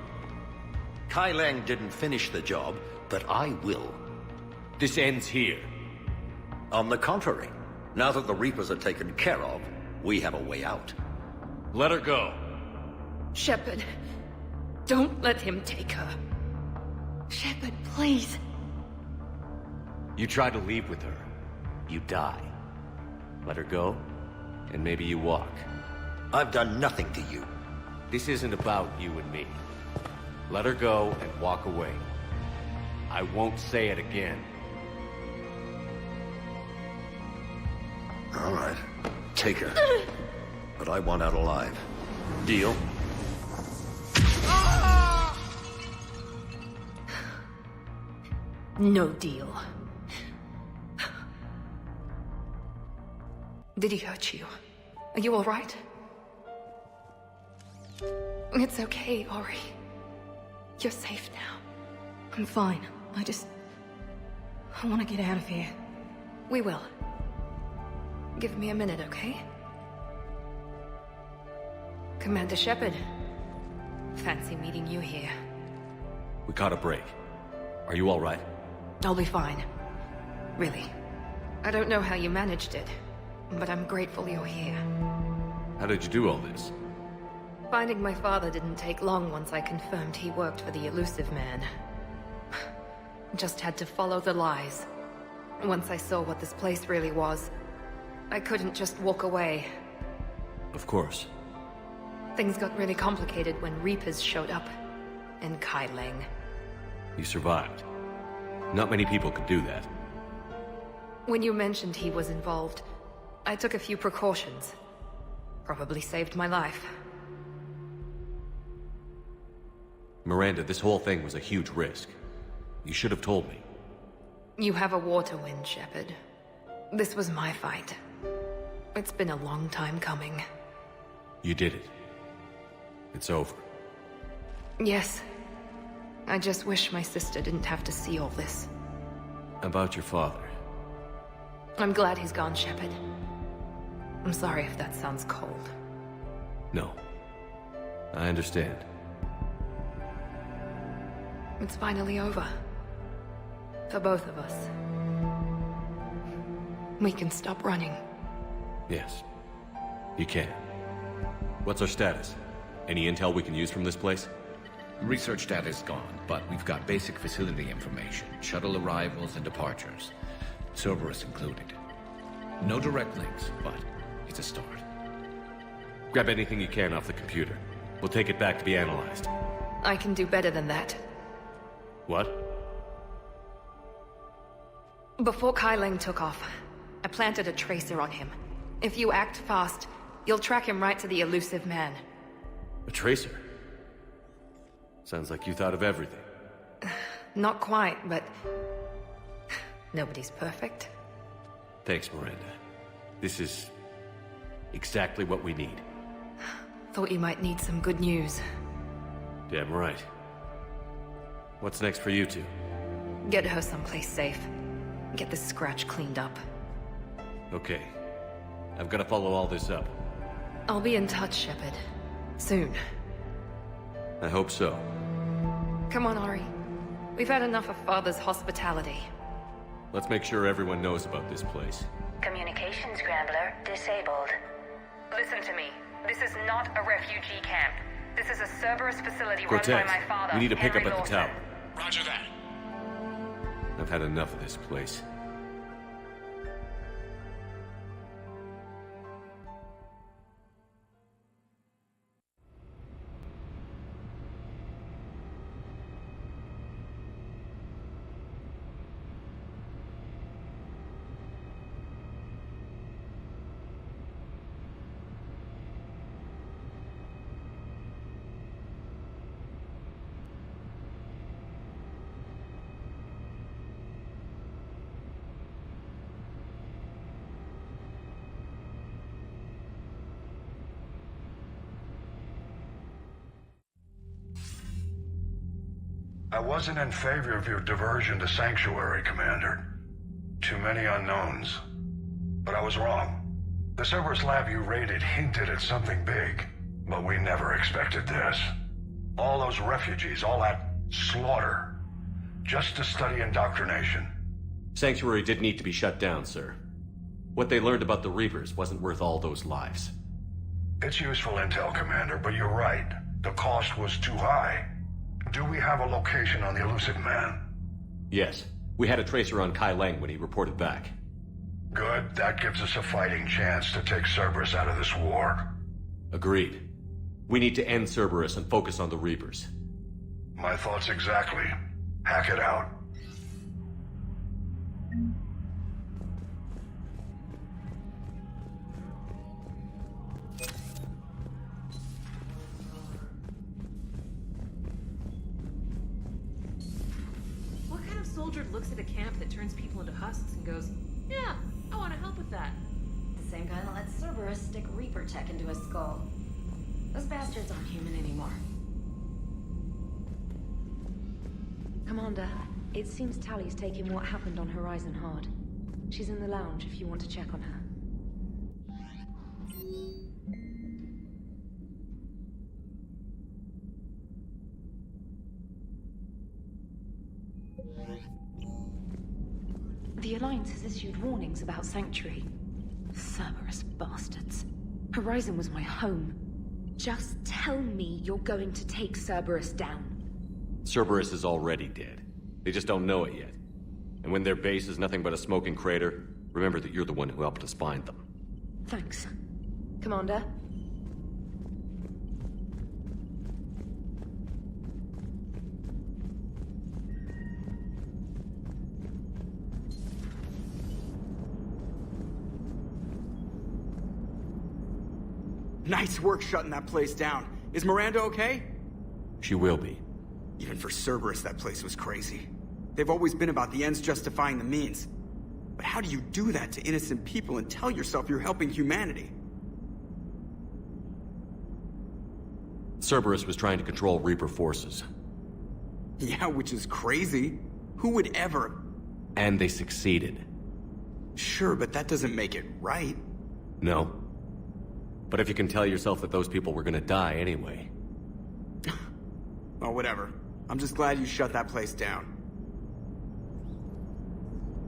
Kai Lang didn't finish the job, but I will. This ends here. On the contrary, now that the Reapers are taken care of, we have a way out. Let her go. Shepard, don't let him take her. Shepard, please. You try to leave with her, you die. Let her go, and maybe you walk. I've done nothing to you. This isn't about you and me. Let her go and walk away. I won't say it again. All right. Take her. But I want out alive. Deal? No deal. Did he hurt you? Are you all right? It's okay, Ori. You're safe now. I'm fine. I want to get out of here. We will. Give me a minute, okay? Commander Shepard. Fancy meeting you here. We caught a break. Are you all right? I'll be fine. Really. I don't know how you managed it, but I'm grateful you're here. How did you do all this? Finding my father didn't take long once I confirmed he worked for the Elusive Man. Just had to follow the lies. Once I saw what this place really was, I couldn't just walk away. Of course. Things got really complicated when Reapers showed up. And Kai Lang. You survived. Not many people could do that. When you mentioned he was involved, I took a few precautions. Probably saved my life. Miranda, this whole thing was a huge risk. You should have told me. You have a war to win, Shepard. This was my fight. It's been a long time coming. You did it. It's over. Yes. I just wish my sister didn't have to see all this. About your father. I'm glad he's gone, Shepard. I'm sorry if that sounds cold. No. I understand. It's finally over. For both of us. We can stop running. Yes. You can. What's our status? Any intel we can use from this place? Research data is gone, but we've got basic facility information. Shuttle arrivals and departures. Cerberus included. No direct links, but it's a start. Grab anything you can off the computer. We'll take it back to be analyzed. I can do better than that. What? Before Kai Lang took off, I planted a tracer on him. If you act fast, you'll track him right to the Elusive Man. A tracer? Sounds like you thought of everything. Not quite, but... nobody's perfect. Thanks, Miranda. This is... exactly what we need. Thought you might need some good news. Damn right. What's next for you two? Get her someplace safe. Get this scratch cleaned up. Okay. I've got to follow all this up. I'll be in touch, Shepard. Soon. I hope so. Come on, Ori. We've had enough of Father's hospitality. Let's make sure everyone knows about this place. Communication scrambler disabled. Listen to me. This is not a refugee camp. This is a Cerberus facility Cortez, run by my father, we need to pick Henry up at the Lawson. tower. Roger that. I've had enough of this place. I wasn't in favor of your diversion to Sanctuary, Commander. Too many unknowns. But I was wrong. The Cerberus lab you raided hinted at something big, but we never expected this. All those refugees, all that slaughter, just to study indoctrination. Sanctuary did need to be shut down, sir. What they learned about the Reapers wasn't worth all those lives. It's useful intel, Commander, but you're right. The cost was too high. Do we have a location on the elusive man? Yes. We had a tracer on Kai Lang when he reported back. Good. That gives us a fighting chance to take Cerberus out of this war. Agreed. We need to end Cerberus and focus on the Reapers. My thoughts exactly. Hack it out. What kind of soldier looks at a camp that turns people into husks and goes, yeah, I want to help with that? The same guy that lets Cerberus stick Reaper tech into his skull. Those bastards aren't human anymore. Commander, it seems Tali's taking what happened on Horizon hard. She's in the lounge if you want to check on her. The Alliance has issued warnings about Sanctuary. Cerberus bastards. Horizon was my home. Just tell me you're going to take Cerberus down. Cerberus is already dead. They just don't know it yet. And when their base is nothing but a smoking crater, remember that you're the one who helped us find them. Thanks. Commander? Nice work shutting that place down. Is Miranda okay? She will be. Even for Cerberus, that place was crazy. They've always been about the ends justifying the means. But how do you do that to innocent people and tell yourself you're helping humanity? Cerberus was trying to control Reaper forces. Yeah, which is crazy. Who would ever? And they succeeded. Sure, but that doesn't make it right. No. But if you can tell yourself that those people were gonna die anyway. Well, whatever. I'm just glad you shut that place down.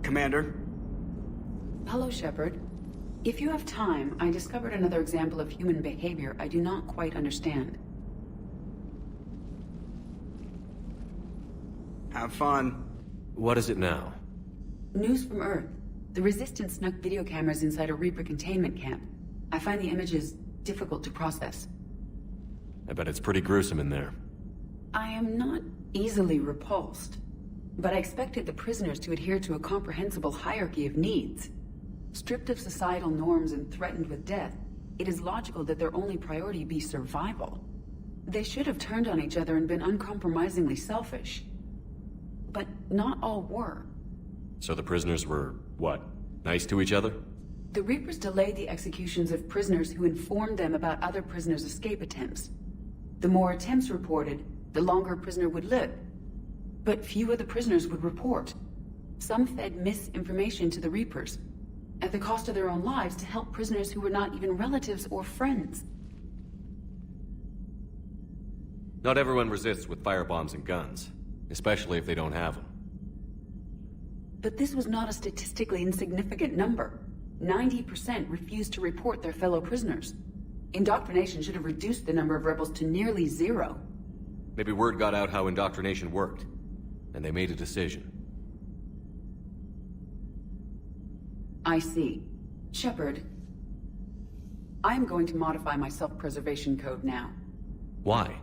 Commander? Hello, Shepard. If you have time, I discovered another example of human behavior I do not quite understand. Have fun. What is it now? News from Earth. The Resistance snuck video cameras inside a Reaper containment camp. I find the images difficult to process. I bet it's pretty gruesome in there. I am not easily repulsed, but I expected the prisoners to adhere to a comprehensible hierarchy of needs. Stripped of societal norms and threatened with death, it is logical that their only priority be survival. They should have turned on each other and been uncompromisingly selfish. But not all were. So the prisoners were, what, nice to each other? The Reapers delayed the executions of prisoners who informed them about other prisoners' escape attempts. The more attempts reported, the longer a prisoner would live. But few of the prisoners would report. Some fed misinformation to the Reapers, at the cost of their own lives to help prisoners who were not even relatives or friends. Not everyone resists with firebombs and guns, especially if they don't have them. But this was not a statistically insignificant number. 90% refused to report their fellow prisoners. Indoctrination should have reduced the number of rebels to nearly zero. Maybe word got out how indoctrination worked, and they made a decision. I see. Shepard, I am going to modify my self-preservation code now. Why?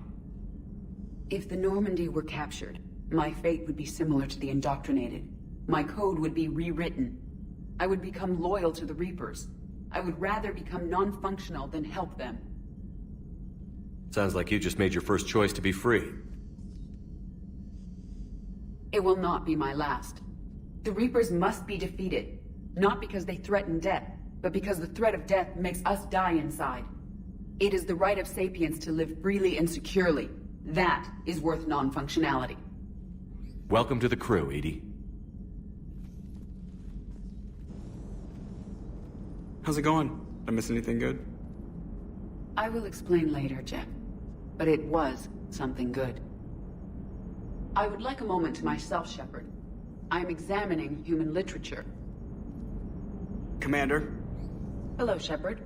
If the Normandy were captured, my fate would be similar to the indoctrinated. My code would be rewritten. I would become loyal to the Reapers. I would rather become non-functional than help them. Sounds like you just made your first choice to be free. It will not be my last. The Reapers must be defeated. Not because they threaten death, but because the threat of death makes us die inside. It is the right of sapiens to live freely and securely. That is worth non-functionality. Welcome to the crew, Edie. How's it going? Did I miss anything good? I will explain later, Jeff. But it was something good. I would like a moment to myself, Shepard. I am examining human literature. Commander? Hello, Shepard.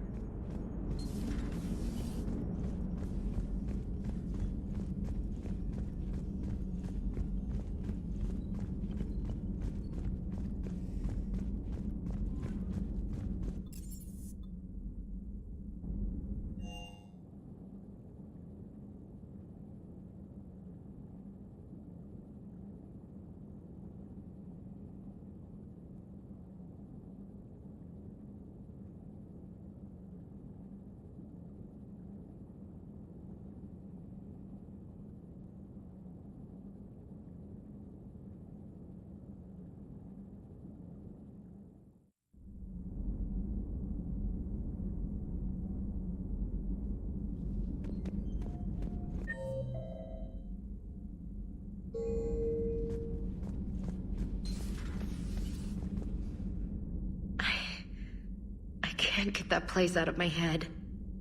I can't get that place out of my head.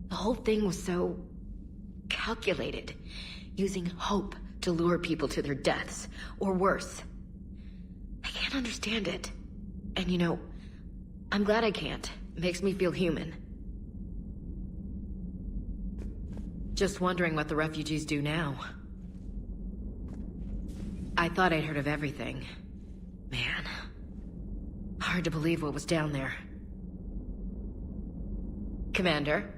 The whole thing was so calculated, using hope to lure people to their deaths, or worse. I can't understand it. And you know, I'm glad I can't. It makes me feel human. Just wondering what the refugees do now. I thought I'd heard of everything. Man, hard to believe what was down there. Commander?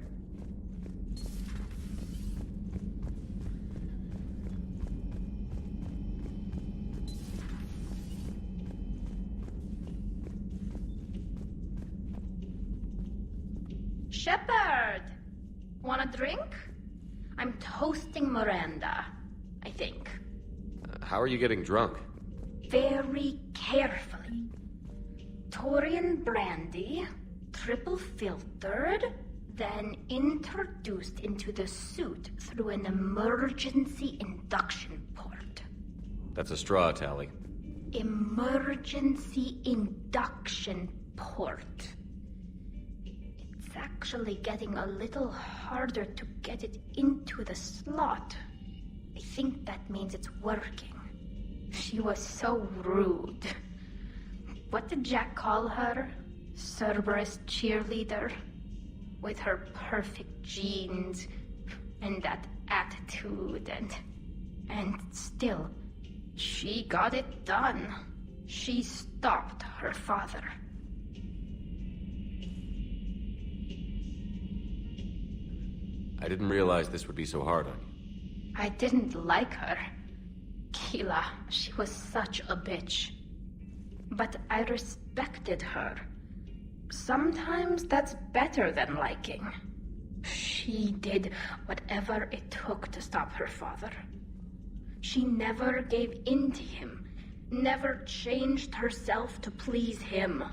Shepard! Want a drink? I'm toasting Miranda, I think. How are you getting drunk? Very carefully. Taurian brandy, triple filtered, then introduced into the suit through an emergency induction port. That's a straw, Tali. Emergency induction port. It's actually getting a little harder to get it into the slot. I think that means it's working. She was so rude. What did Jack call her? Cerberus cheerleader? With her perfect genes and that attitude and still, she got it done. She stopped her father. I didn't realize this would be so hard on you. I didn't like her. Keela, she was such a bitch. But I respected her. Sometimes that's better than liking. She did whatever it took to stop her father. She never gave in to him, never changed herself to please him.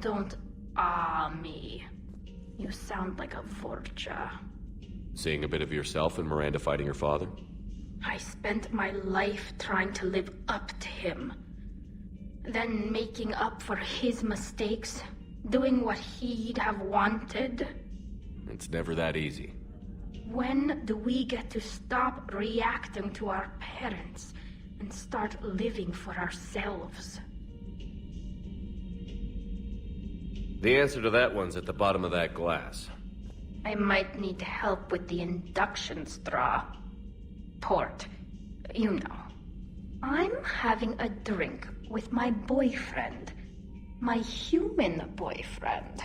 Don't me. You sound like a Vorcha. Seeing a bit of yourself in Miranda fighting her father? I spent my life trying to live up to him. Then making up for his mistakes, doing what he'd have wanted. It's never that easy. When do we get to stop reacting to our parents and start living for ourselves? The answer to that one's at the bottom of that glass. I might need help with the induction straw. Port, you know. I'm having a drink with my boyfriend. My human boyfriend.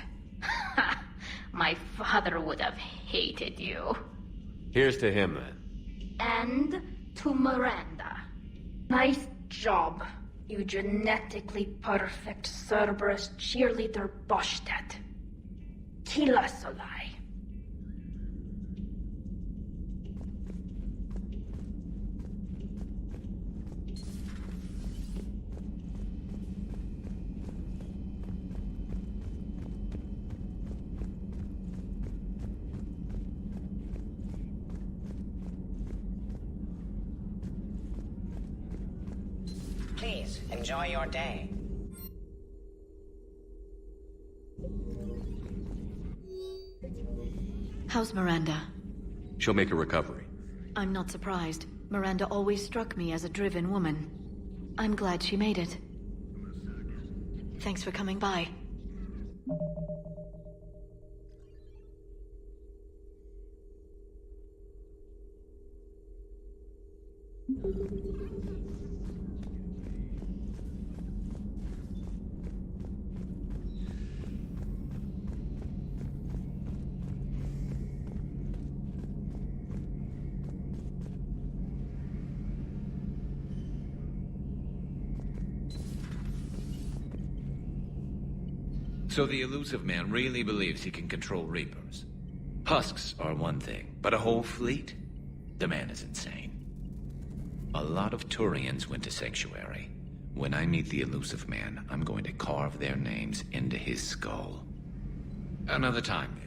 My father would have hated you. Here's to him, then. And to Miranda. Nice job, you genetically perfect Cerberus cheerleader Boshtet. Kila Solai. Please, enjoy your day. How's Miranda? She'll make a recovery. I'm not surprised. Miranda always struck me as a driven woman. I'm glad she made it. Thanks for coming by. So the elusive man really believes he can control Reapers. Husks are one thing, but a whole fleet? The man is insane. A lot of Turians went to Sanctuary. When I meet the elusive man, I'm going to carve their names into his skull. Another time, maybe.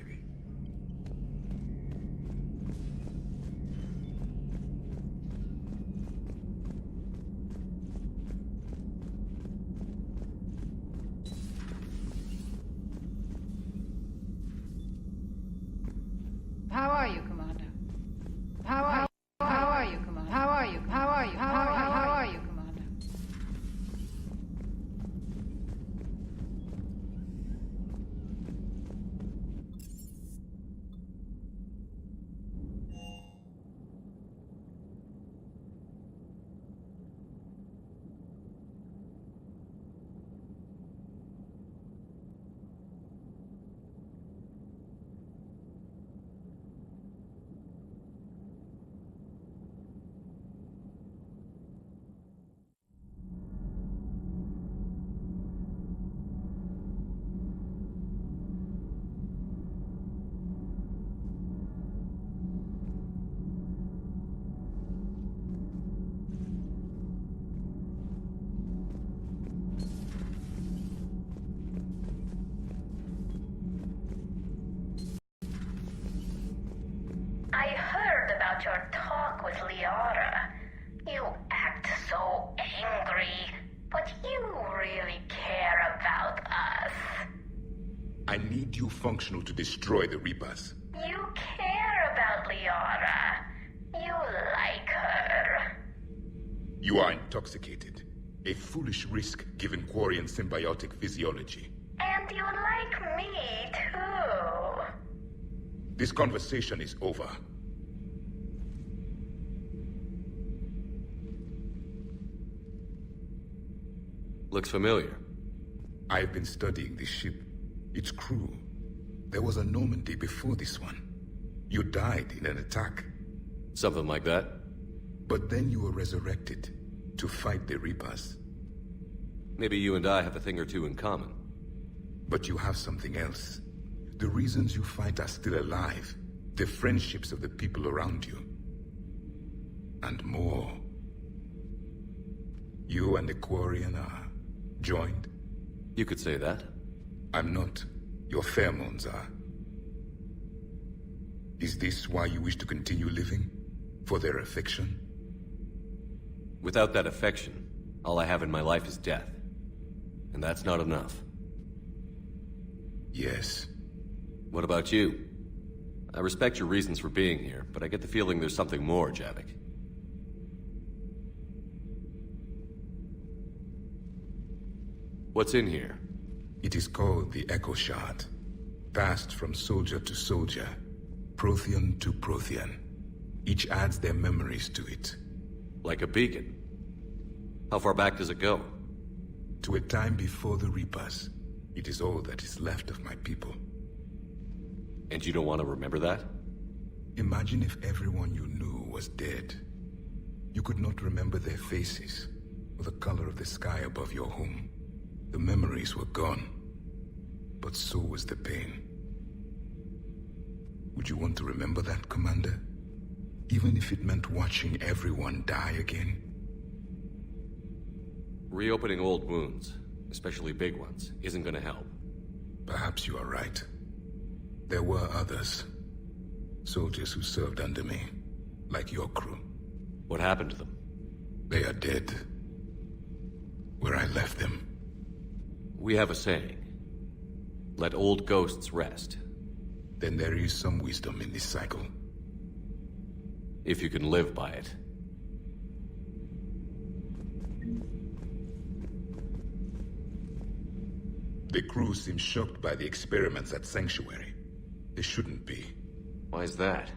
How are you, Commander? How are you, Commander? How are you, Commander? I heard about your talk with Liara. You act so angry, but you really care about us. I need you functional to destroy the Reapers. You care about Liara. You like her. You are intoxicated. A foolish risk given Quarian symbiotic physiology. And you like me, too. This conversation is over. Looks familiar. I've been studying this ship. Its crew. There was a Normandy before this one. You died in an attack. Something like that. But then you were resurrected to fight the Reapers. Maybe you and I have a thing or two in common. But you have something else. The reasons you fight are still alive. The friendships of the people around you. And more. You and the Quarian are joined? You could say that. I'm not. Your pheromones are. Is this why you wish to continue living? For their affection? Without that affection, all I have in my life is death. And that's not enough. Yes. What about you? I respect your reasons for being here, but I get the feeling there's something more, Javik. What's in here? It is called the Echo Shard. Passed from soldier to soldier, Prothean to Prothean. Each adds their memories to it. Like a beacon? How far back does it go? To a time before the Reapers. It is all that is left of my people. And you don't want to remember that? Imagine if everyone you knew was dead. You could not remember their faces, or the color of the sky above your home. The memories were gone, but so was the pain. Would you want to remember that, Commander? Even if it meant watching everyone die again? Reopening old wounds, especially big ones, isn't gonna help. Perhaps you are right. There were others. Soldiers who served under me, like your crew. What happened to them? They are dead. Where I left them. We have a saying. Let old ghosts rest. Then there is some wisdom in this cycle. If you can live by it. The crew seems shocked by the experiments at Sanctuary. They shouldn't be. Why is that?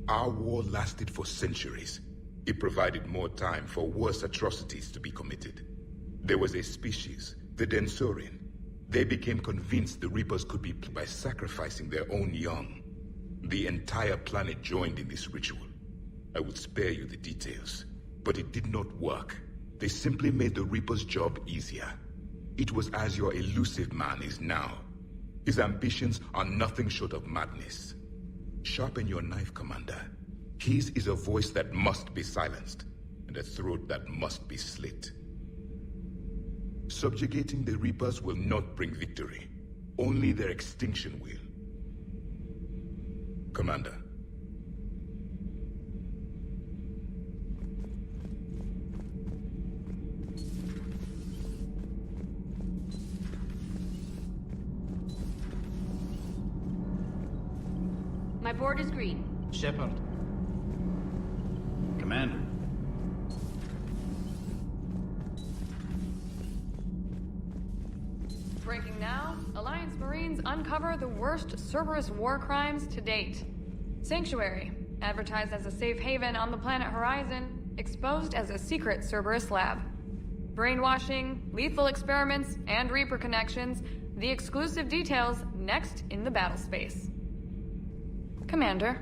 Our war lasted for centuries. It provided more time for worse atrocities to be committed. There was a species, the Densorian. They became convinced the Reapers could be by sacrificing their own young. The entire planet joined in this ritual. I would spare you the details, but it did not work. They simply made the Reaper's job easier. It was as your elusive man is now. His ambitions are nothing short of madness. Sharpen your knife, Commander. His is a voice that must be silenced, and a throat that must be slit. Subjugating the Reapers will not bring victory. Only their extinction will. Commander. My board is green. Shepard. Commander. Breaking now, Alliance Marines uncover the worst Cerberus war crimes to date. Sanctuary, advertised as a safe haven on the planet Horizon, exposed as a secret Cerberus lab. Brainwashing, lethal experiments, and Reaper connections, the exclusive details next in the battle space. Commander.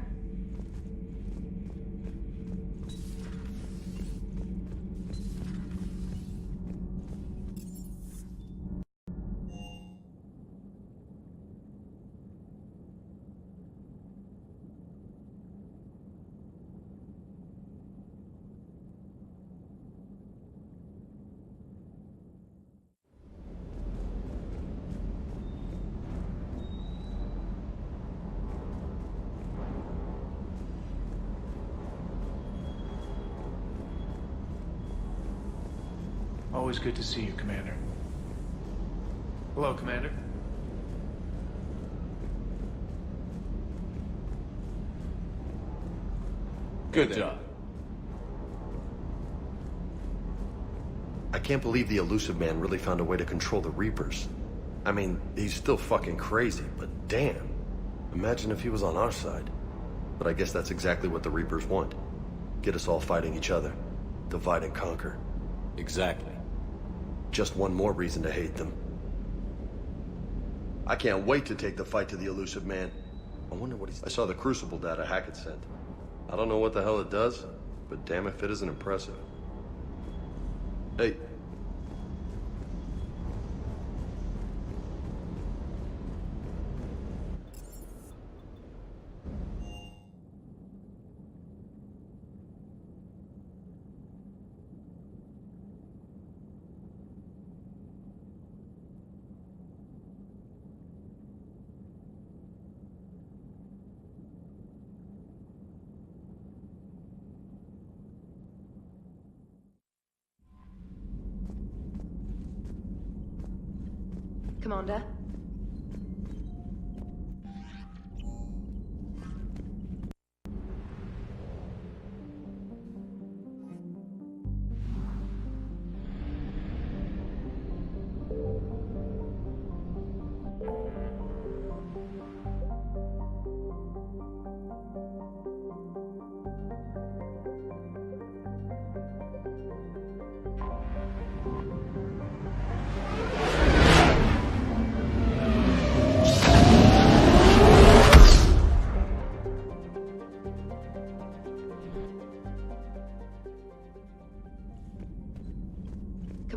Always good to see you, Commander. Hello, Commander. Good job. I can't believe the elusive man really found a way to control the Reapers. I mean, he's still fucking crazy, but damn. Imagine if he was on our side. But I guess that's exactly what the Reapers want. Get us all fighting each other. Divide and conquer. Exactly. Just one more reason to hate them. I can't wait to take the fight to the elusive man. I wonder what he's... I saw the Crucible data Hackett sent. I don't know what the hell it does, but damn if it isn't impressive. Hey. Commander?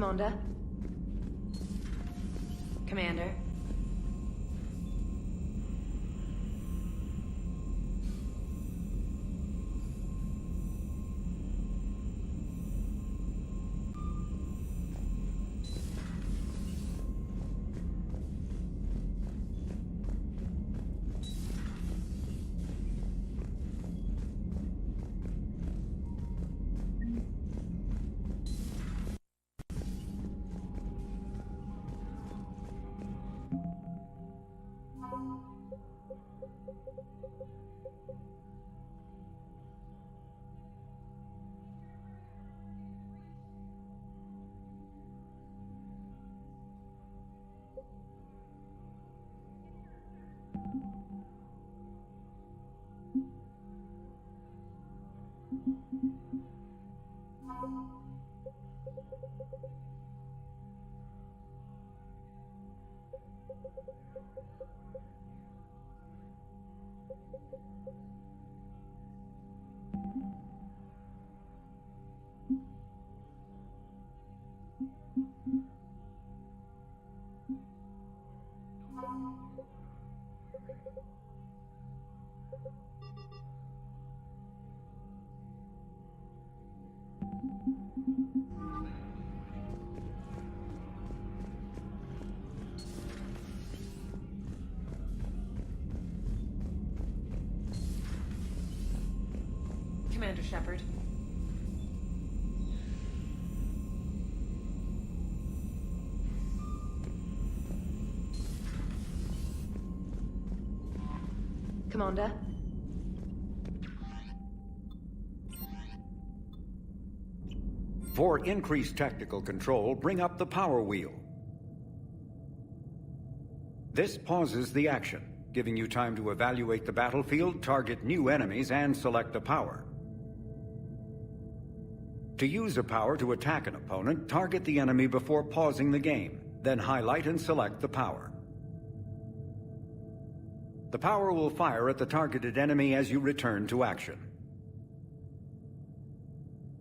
Commander? Commander? Commander Shepard. Commander? For increased tactical control, bring up the power wheel. This pauses the action, giving you time to evaluate the battlefield, target new enemies, and select a power. To use a power to attack an opponent, target the enemy before pausing the game, then highlight and select the power. The power will fire at the targeted enemy as you return to action.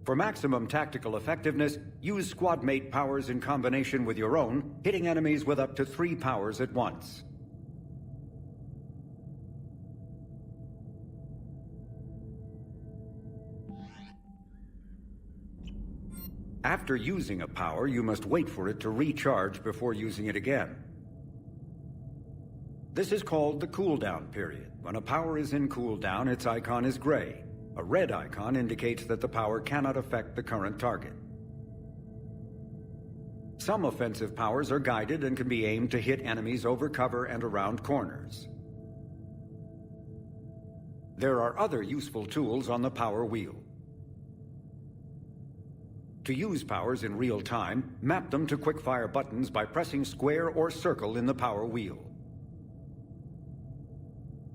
For maximum tactical effectiveness, use squad mate powers in combination with your own, hitting enemies with up to 3 powers at once. After using a power, you must wait for it to recharge before using it again. This is called the cooldown period. When a power is in cooldown, its icon is gray. A red icon indicates that the power cannot affect the current target. Some offensive powers are guided and can be aimed to hit enemies over cover and around corners. There are other useful tools on the power wheel. To use powers in real time, map them to quickfire buttons by pressing square or circle in the power wheel.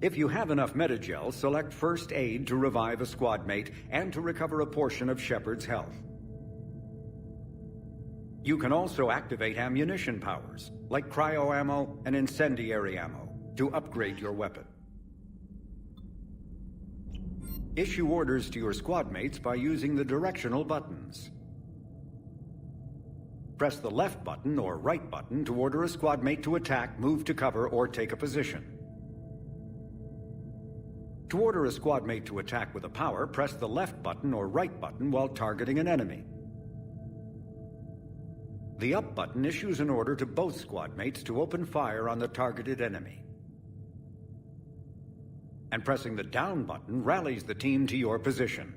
If you have enough metagel, select First Aid to revive a squad mate and to recover a portion of Shepard's health. You can also activate ammunition powers, like cryo ammo and incendiary ammo, to upgrade your weapon. Issue orders to your squad mates by using the directional buttons. Press the left button or right button to order a squad mate to attack, move to cover, or take a position. To order a squad mate to attack with a power, press the left button or right button while targeting an enemy. The up button issues an order to both squad mates to open fire on the targeted enemy. And pressing the down button rallies the team to your position.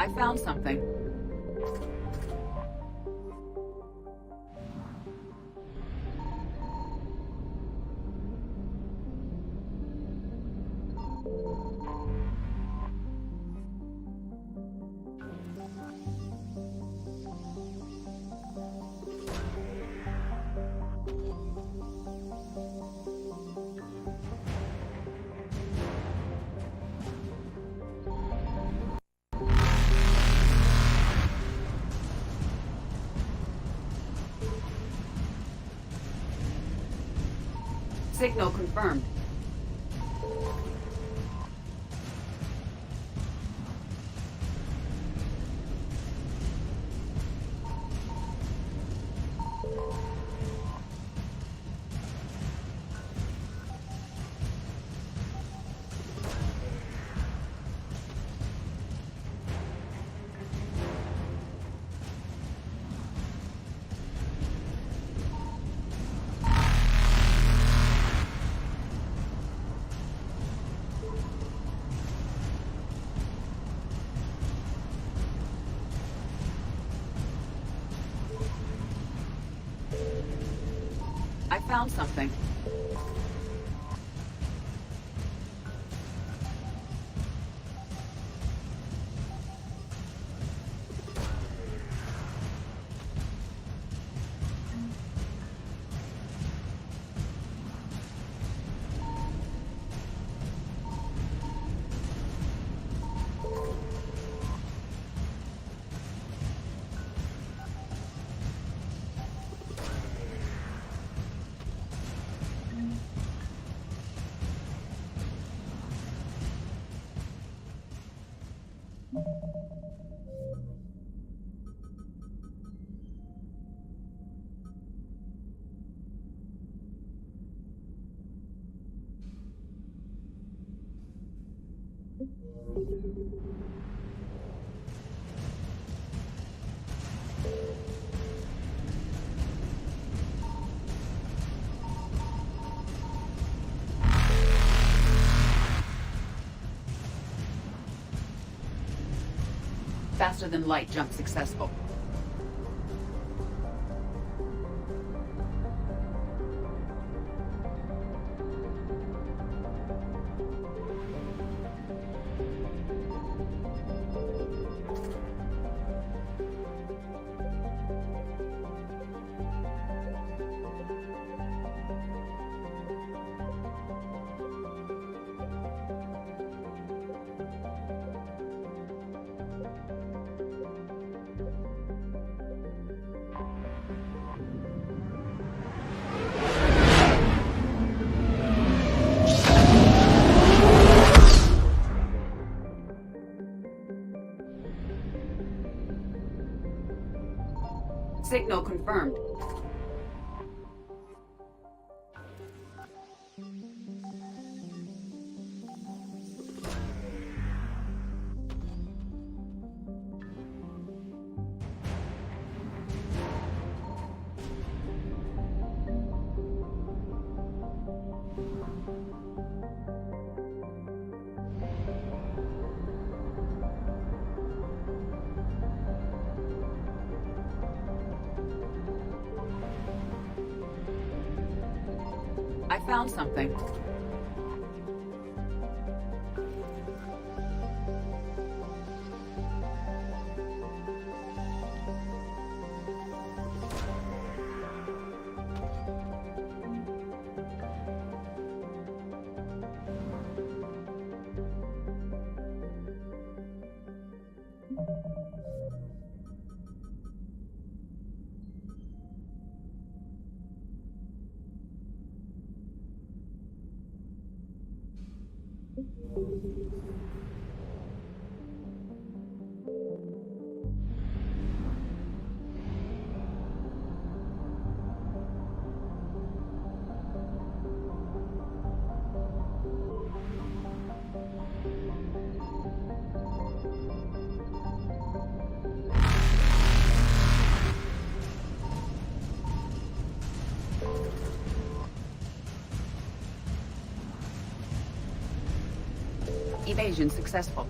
I found something. Signal confirmed. I found something. Faster than light jump successful. Signal confirmed. I found something. Evasion successful.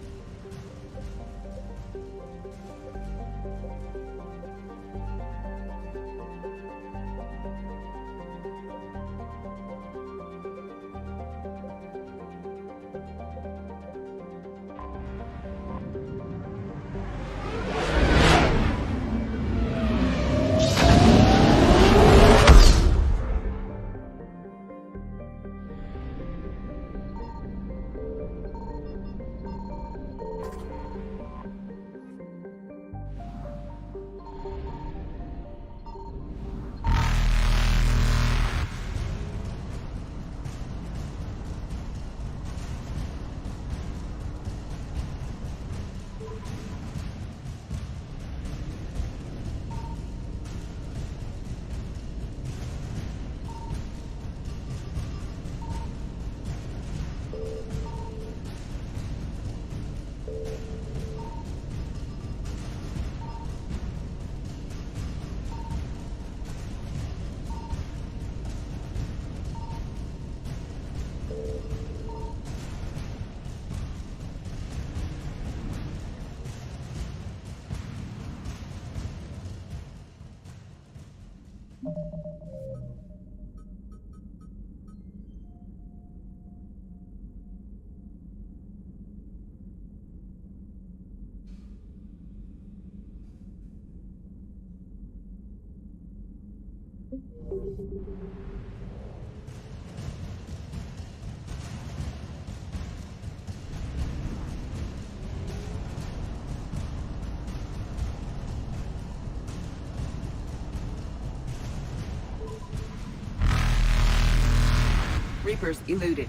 Reapers eluded.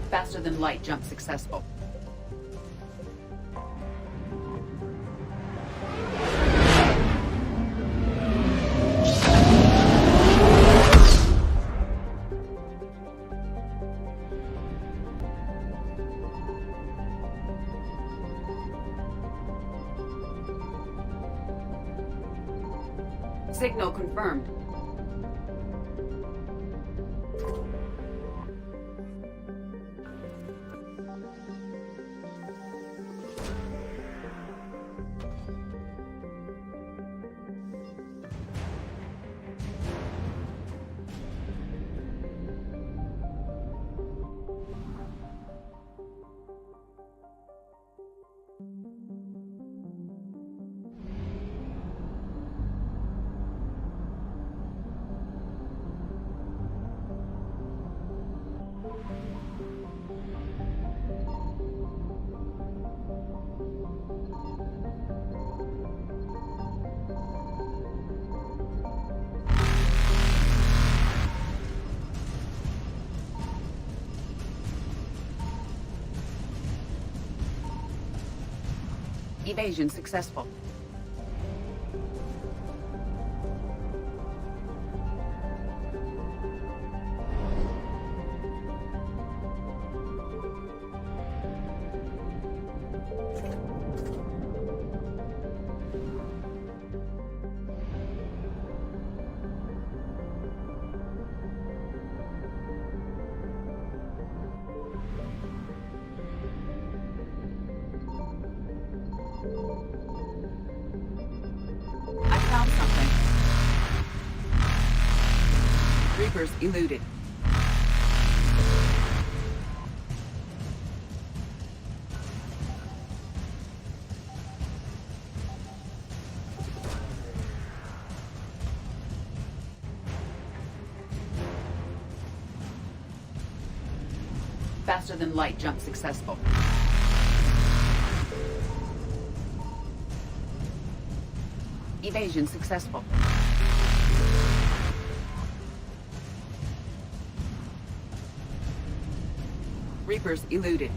Faster than light jump successful. Signal confirmed. Evasion successful. Reapers eluded. Faster than light jump successful. Evasion successful. Reapers eluded.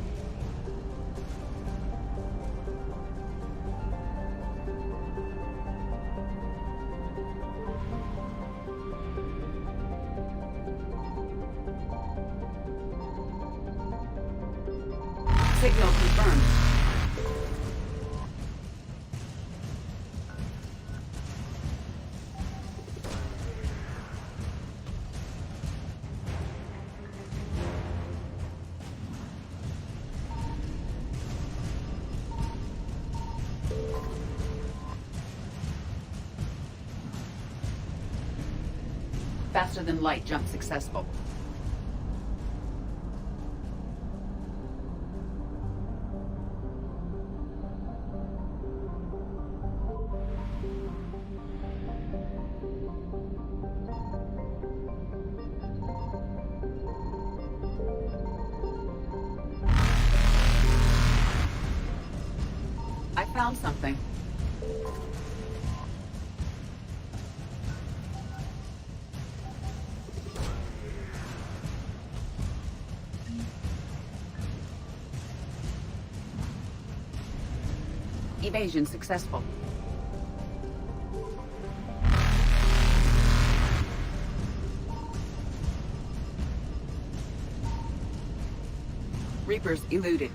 Signal confirmed. Faster than light jump successful. I found something. Evasion successful. Reapers eluded.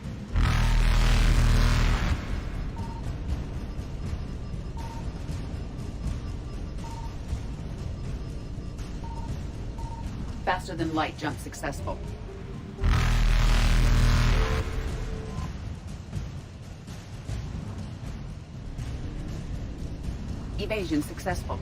Faster than light jump successful. Evasion successful.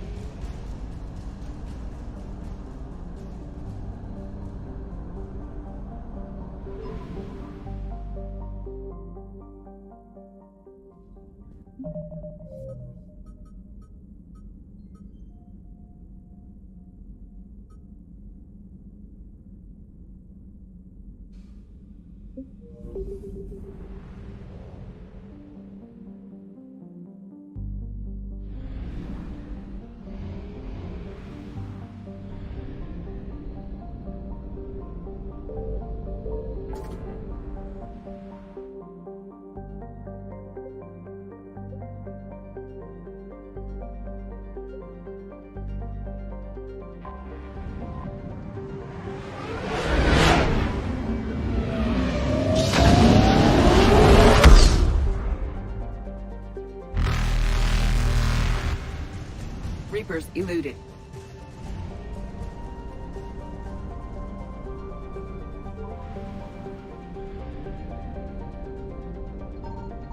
Reapers eluded.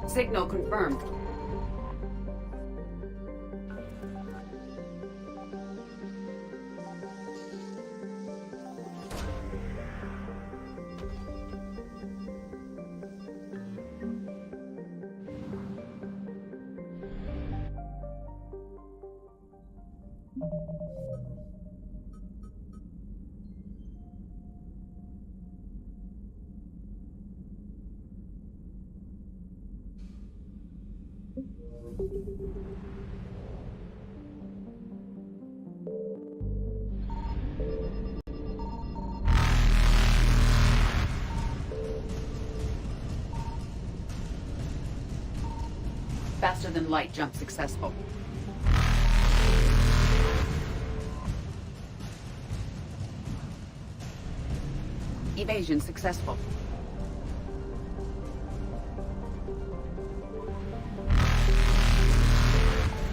Signal confirmed. Faster than light jump successful. Evasion successful.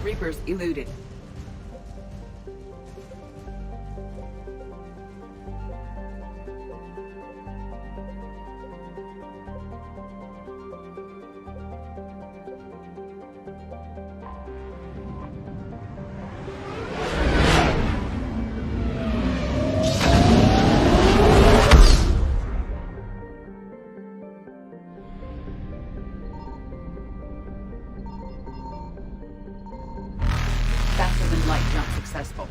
Reapers eluded. Faster than light jump successful.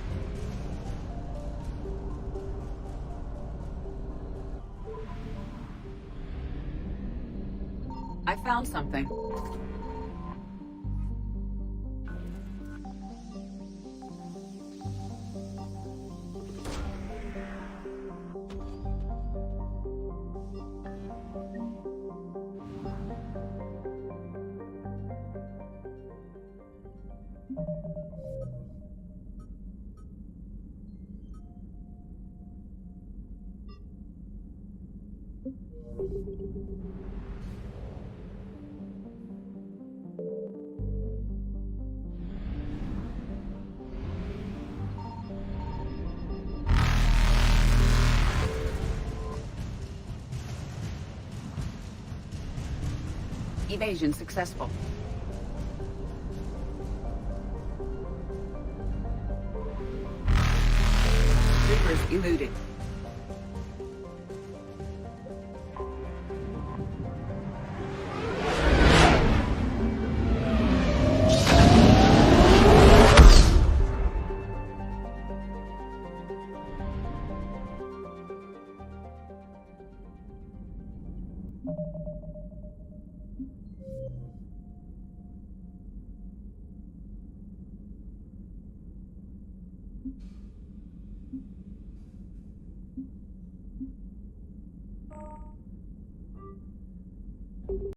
I found something. Evasion successful. Reapers eluded.